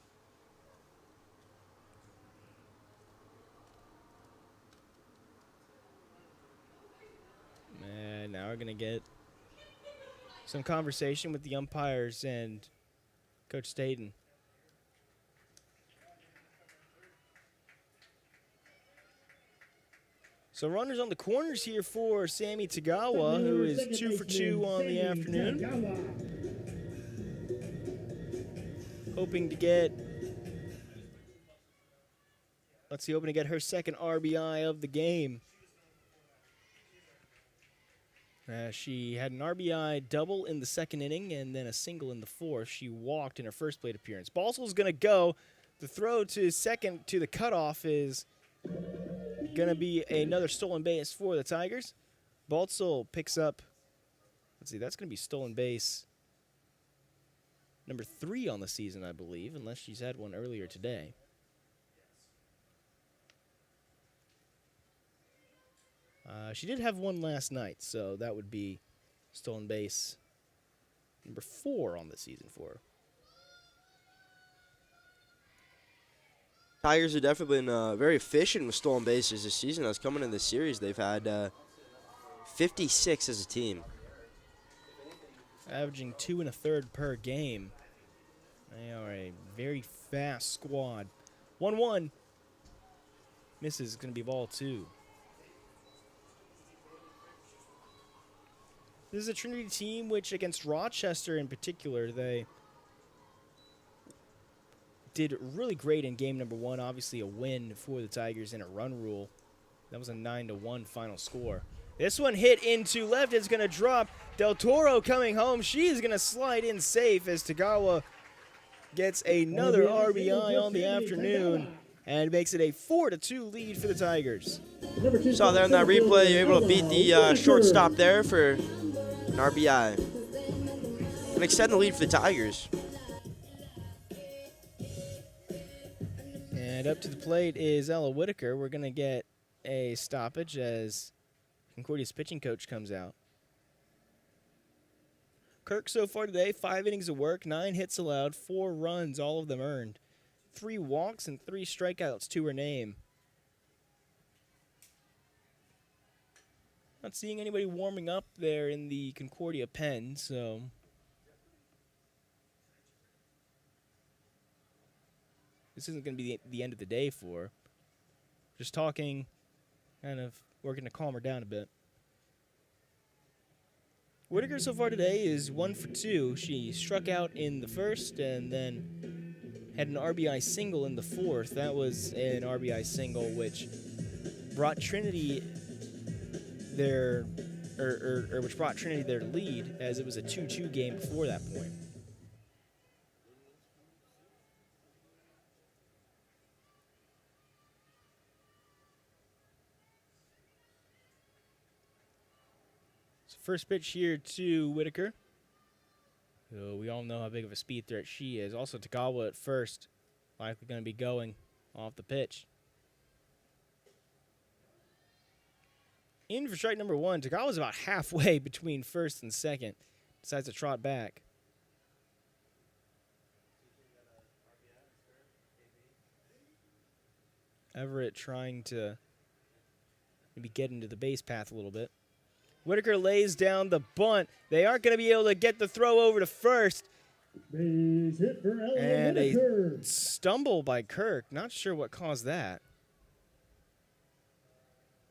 And now we're going to get some conversation with the umpires and Coach Staten. So runners on the corners here for Sammy Tagawa, who is 2 for 2 on the afternoon. Hoping to get her 2nd RBI of the game. She had an RBI double in the 2nd inning and then a single in the 4th. She walked in her first plate appearance. Baltzel's going to go. The throw to second to the cutoff is going to be another stolen base for the Tigers. Baltzel picks up, let's see, that's going to be stolen base number 3 on the season, I believe, unless she's had one earlier today. She did have one last night, so that would be stolen base Number 4 on the season for her. Tigers have definitely been very efficient with stolen bases this season. That's coming in this series. They've had 56 as a team. Averaging 2 1/3 per game. They are a very fast squad. 1-1. Misses, going to be ball 2. This is a Trinity team which, against Rochester in particular, they did really great in game number 1. Obviously a win for the Tigers in a run rule. That was a 9-1 final score. This one hit into left. It's going to drop. Del Toro coming home. She is going to slide in safe as Tagawa gets another RBI on the afternoon and makes it a 4-2 lead for the Tigers. Saw there in that replay, you're able to beat the shortstop there for an RBI. And extend the lead for the Tigers. And up to the plate is Ella Whitaker. We're going to get a stoppage as Concordia's pitching coach comes out. Kirk so far today, 5 innings of work, 9 hits allowed, 4 runs, all of them earned. 3 walks and 3 strikeouts to her name. Not seeing anybody warming up there in the Concordia pen, so this isn't going to be the end of the day for her. Just talking, kind of working to calm her down a bit. Whitaker so far today is 1 for 2. She struck out in the first and then had an RBI single in the fourth. That was an RBI single which brought Trinity their which brought Trinity their lead, as it was a 2-2 game before that point. First pitch here to Whitaker. So we all know how big of a speed threat she is. Also Tagawa at first, likely going to be going off the pitch. In for strike number 1. Tagawa's about halfway between first and second. Decides to trot back. Everett trying to maybe get into the base path a little bit. Whitaker lays down the bunt. They aren't going to be able to get the throw over to first. Base hit for Ella And Whitaker. a stumble by Kirk. Not sure what caused that.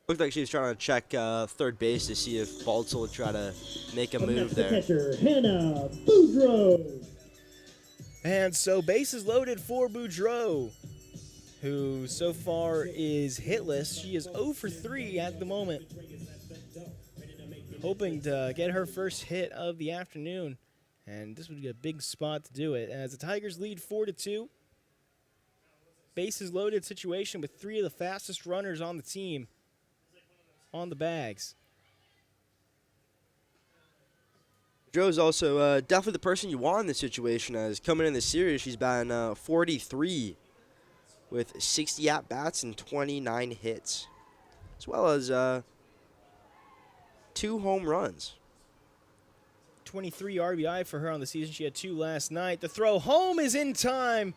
Looked like she was trying to check third base to see if Baltzel would try to make a move there. Catcher, Hannah Boudreaux. And so bases loaded for Boudreaux, who so far is hitless. She is 0 for 3 at the moment. Hoping to get her first hit of the afternoon. And this would be a big spot to do it. As the Tigers lead 4-2. Bases loaded situation with 3 of the fastest runners on the team on the bags. Joe's also definitely the person you want in this situation, as coming in the series, she's batting 43 with 60 at-bats and 29 hits, as well as 2 home runs. 23 RBI for her on the season. She had 2 last night. The throw home is in time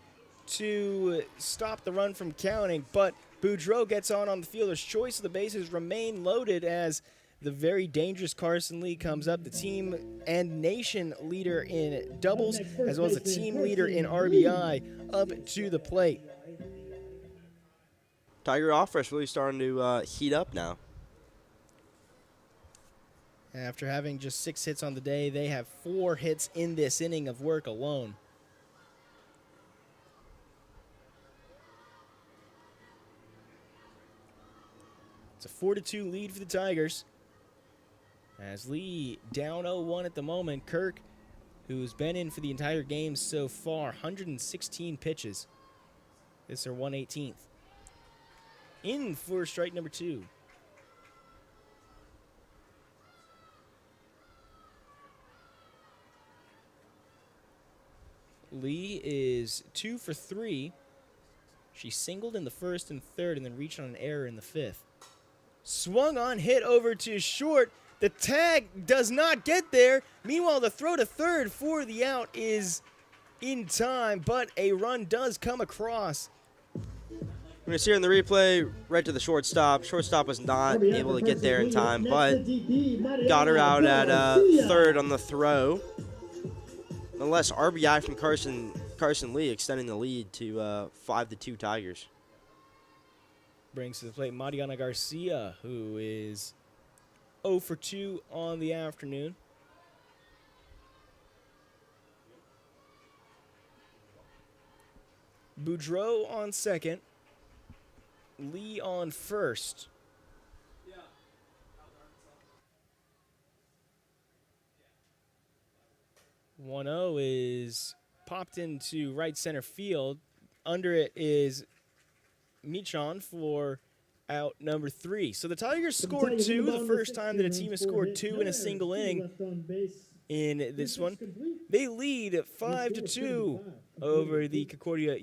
to stop the run from counting, but Boudreaux gets on the fielder's choice. The bases remain loaded as the very dangerous Carson Lee comes up, the team and nation leader in doubles, as well as the team leader in RBI, up to the plate. Tiger offense really starting to heat up now. After having just 6 hits on the day, they have 4 hits in this inning of work alone. It's a 4-2 lead for the Tigers. As Lee down 0-1 at the moment, Kirk, who's been in for the entire game so far, 116 pitches. This is her 118th. In for strike number 2. Lee is 2 for 3. She singled in the first and third and then reached on an error in the fifth. Swung on, hit over to short. The tag does not get there. Meanwhile, the throw to third for the out is in time, but a run does come across. We're going to see here in the replay, right to the shortstop. Shortstop was not able to get there in time, but got her out at third on the throw. Nonetheless, RBI from Carson Lee, extending the lead to 5-2 Tigers. Brings to the plate Mariana Garcia, who is 0 for 2 on the afternoon. Boudreau on second. Lee on first. 1-0 is popped into right center field. Under it is Michon for out number 3. So the Tigers scored 2, the first time that a team has scored 2 in a single inning in this one. They lead 5-2 over the Concordia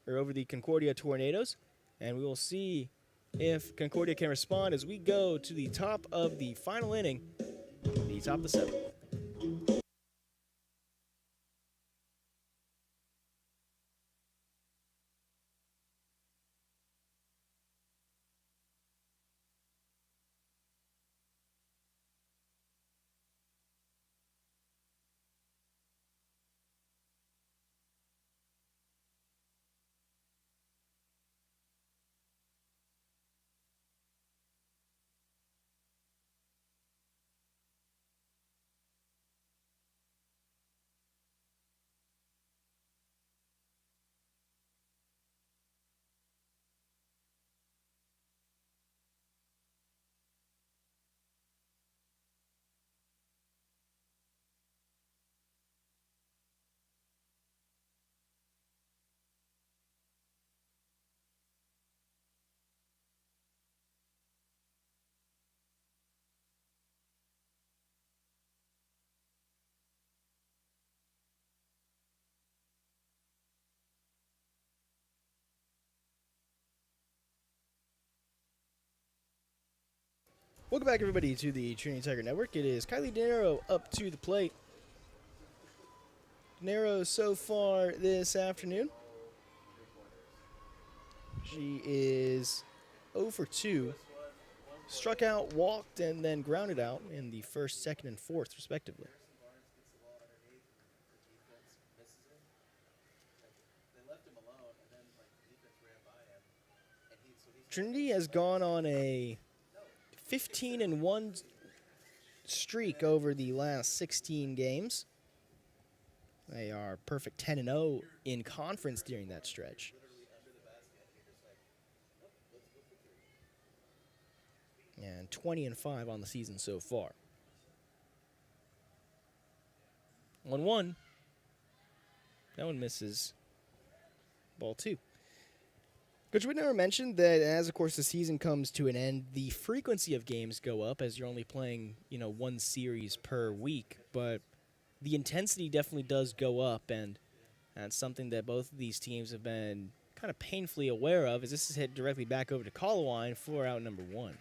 over the Concordia Tornadoes, and we will see if Concordia can respond as we go to the top of the final inning, the top of the 7th. Welcome back, everybody, to the Trinity Tiger Network. It is Kylie De Niro up to the plate. De Niro so far this afternoon, she is 0 for 2. Struck out, walked, and then grounded out in the first, second, and fourth, respectively. Trinity has gone on a 15-1 streak over the last 16 games. They are perfect 10-0 in conference during that stretch. And 20-5 on the season so far. 1-1. That one misses. Ball 2. Coach Whitner mentioned that as, of course, the season comes to an end, the frequency of games go up as you're only playing, one series per week. But the intensity definitely does go up, and that's something that both of these teams have been kind of painfully aware of, as this is hit directly back over to Colowine for out number 1.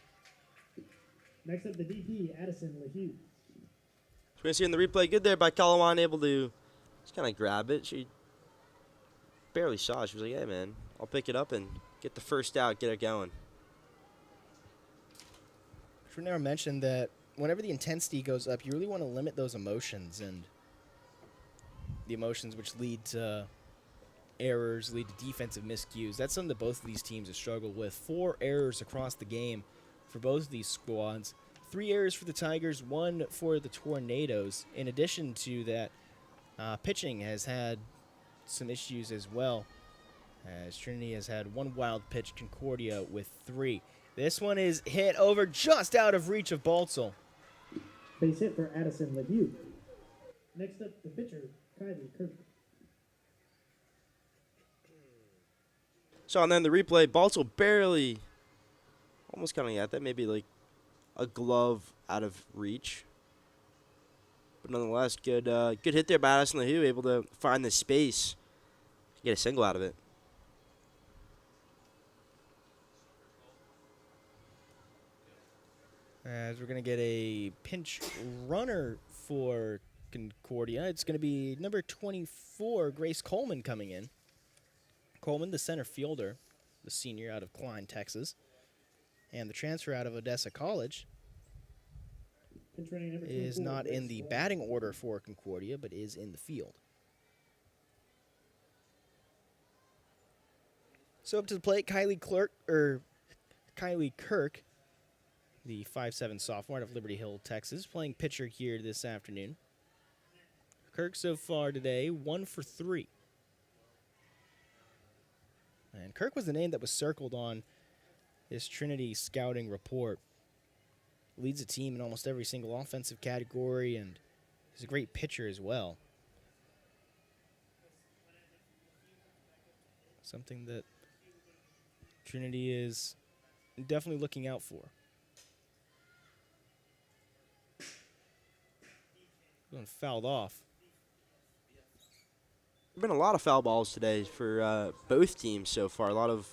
Next up, the DP, Addison LaHue. We're going to see in the replay, good there by Colowine, able to just kind of grab it. She barely saw it. She was like, hey, man, I'll pick it up and get the first out, get it going. Fernero mentioned that whenever the intensity goes up, you really want to limit those emotions, and the emotions which lead to errors, lead to defensive miscues. That's something that both of these teams have struggled with. 4 errors across the game for both of these squads. 3 errors for the Tigers, 1 for the Tornadoes. In addition to that, pitching has had some issues as well, as Trinity has had 1 wild pitch, Concordia with 3. This one is hit over just out of reach of Baltzel. Base hit for Addison LaHue. Next up, the pitcher, Kylie Kirk. So, and then the replay, Baltzel barely, almost coming at that, maybe like a glove out of reach. But nonetheless, good hit there by Addison LaHue, able to find the space to get a single out of it. As we're going to get a pinch runner for Concordia. It's going to be number 24, Grace Coleman, coming in. Coleman, the center fielder, the senior out of Klein, Texas, and the transfer out of Odessa College, Pinch running number is 24, not Grace in the Coleman. batting order for Concordia, but is in the field. So up to the plate, Kylie Kirk, the 5'7" sophomore out of Liberty Hill, Texas, playing pitcher here this afternoon. Kirk so far today, 1 for 3. And Kirk was the name that was circled on this Trinity scouting report. Leads the team in almost every single offensive category, and he's a great pitcher as well. Something that Trinity is definitely looking out for. Going fouled off. There have been a lot of foul balls today for both teams so far. A lot of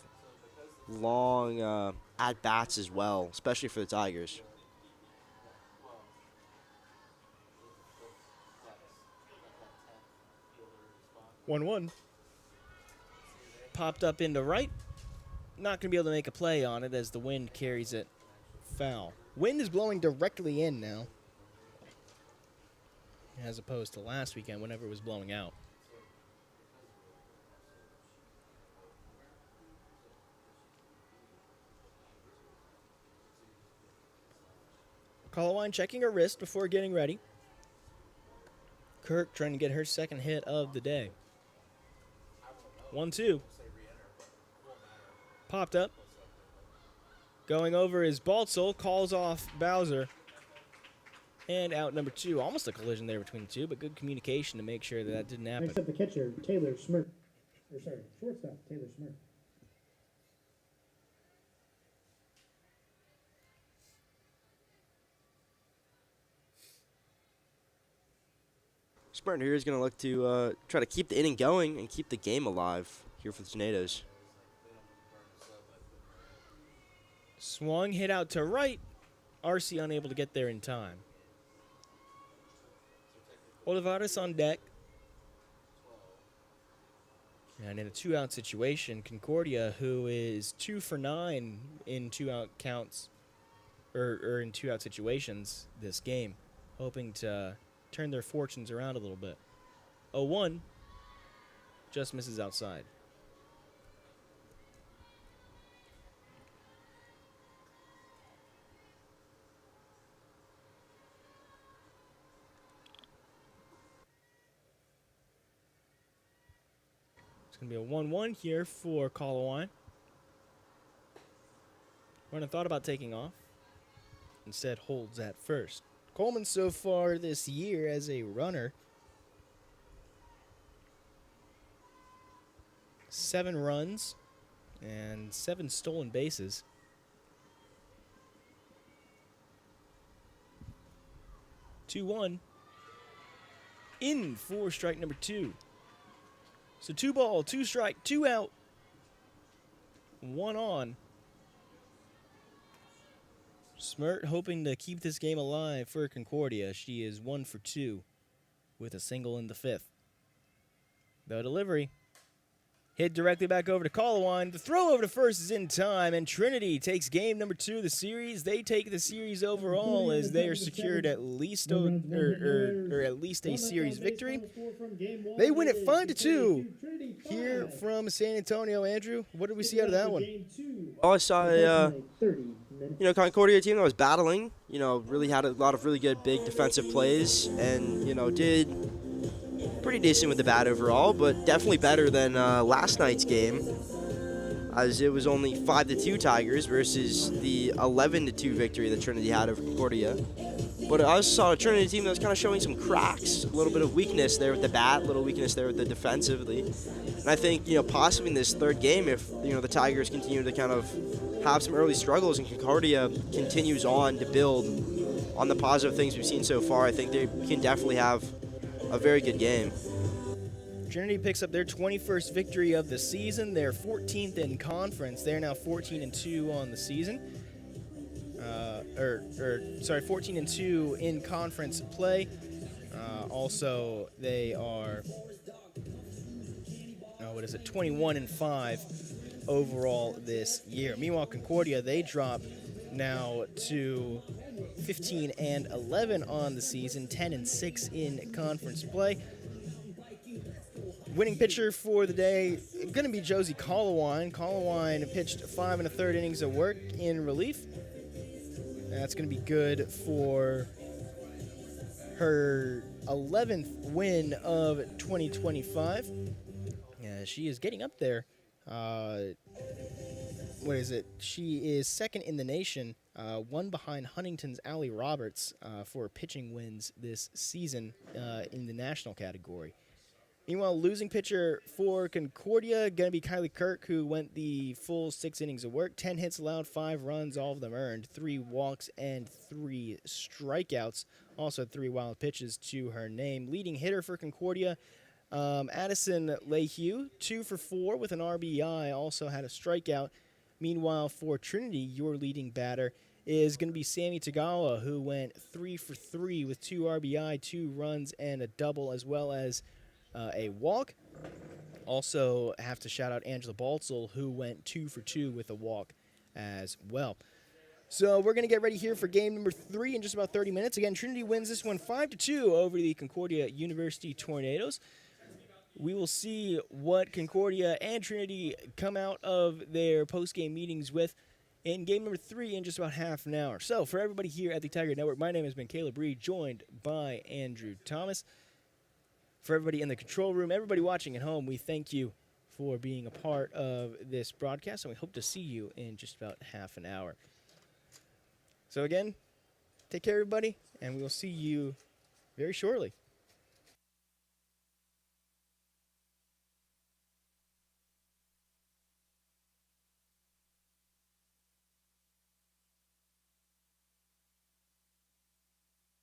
long at-bats as well, especially for the Tigers. One. Popped up into right. Not going to be able to make a play on it as the wind carries it foul. Wind is blowing directly in now, as opposed to last weekend whenever it was blowing out. Colowine checking her wrist before getting ready. Kirk trying to get her second hit of the day. 1-2. Popped up. Going over is Baltzel, calls off Bowser. And out number 2. Almost a collision there between the two, but good communication to make sure that didn't happen. Next up, the catcher, Taylor Smirk. Shortstop, Taylor Smirk. Spartan here is going to look to try to keep the inning going and keep the game alive here for the Tornadoes. Swung, hit out to right. RC unable to get there in time. Olivares on deck. And in a 2-out situation, Concordia, who is 2 for 9 in 2-out counts, or in 2-out situations this game, hoping to turn their fortunes around a little bit. 0-1, just misses outside. It's going to be a 1-1 here for Colowine. Runner thought about taking off. Instead holds at first. Coleman so far this year as a runner, 7 runs and 7 stolen bases. Two one. In for strike number 2. So 2 ball, 2 strike, 2 out. 1 on. Smirt hoping to keep this game alive for Concordia. She is 1 for 2 with a single in the 5th. The delivery hit directly back over to Colowine. The throw over to first is in time, and Trinity takes game number 2 of the series. They take the series overall as they are secured at least or at least a series victory. They win it 5-2 here from San Antonio. Andrew, what did we see out of that one? Well, I saw a Concordia team that was battling. Really had a lot of really good big defensive plays, and did pretty decent with the bat overall, but definitely better than last night's game, as it was only 5-2 Tigers versus the 11-2 victory that Trinity had over Concordia. But I also saw a Trinity team that was kind of showing some cracks, a little bit of weakness there with the bat, a little weakness there with the defensively. And I think, possibly in this third game, if, the Tigers continue to kind of have some early struggles and Concordia continues on to build on the positive things we've seen so far, I think they can definitely have a very good game. Trinity picks up their 21st victory of the season. They're 14th in conference. They're now 14-2 on the season. 14-2 in conference play. Also, they are 21-5 overall this year. Meanwhile, Concordia, they drop now to 15-11 on the season, 10-6 in conference play. Winning pitcher for the day going to be Josie Colawine. Colawine pitched 5 1/3 innings of work in relief. That's going to be good for her 11th win of 2025. She is getting up there. She is second in the nation, one behind Huntington's Allie Roberts for pitching wins this season in the national category. Meanwhile, losing pitcher for Concordia going to be Kylie Kirk, who went the full 6 innings of work, 10 hits allowed, 5 runs, all of them earned, 3 walks and 3 strikeouts. Also 3 wild pitches to her name. Leading hitter for Concordia, Addison Lehue, 2 for 4 with an RBI, also had a strikeout. Meanwhile, for Trinity, your leading batter is going to be Sammy Tagawa, who went 3 for 3 with 2 RBI, 2 runs, and a double, as well as a walk. Also have to shout out Angela Baltzel, who went 2 for 2 with a walk as well. So we're going to get ready here for game number 3 in just about 30 minutes. Again, Trinity wins this one 5-2 over the Concordia University Tornadoes. We will see what Concordia and Trinity come out of their post-game meetings with in game number 3 in just about half an hour. So for everybody here at the Tiger Network, my name has been Caleb Reed, joined by Andrew Thomas. For everybody in the control room, everybody watching at home, we thank you for being a part of this broadcast, and we hope to see you in just about half an hour. So again, take care, everybody, and we will see you very shortly.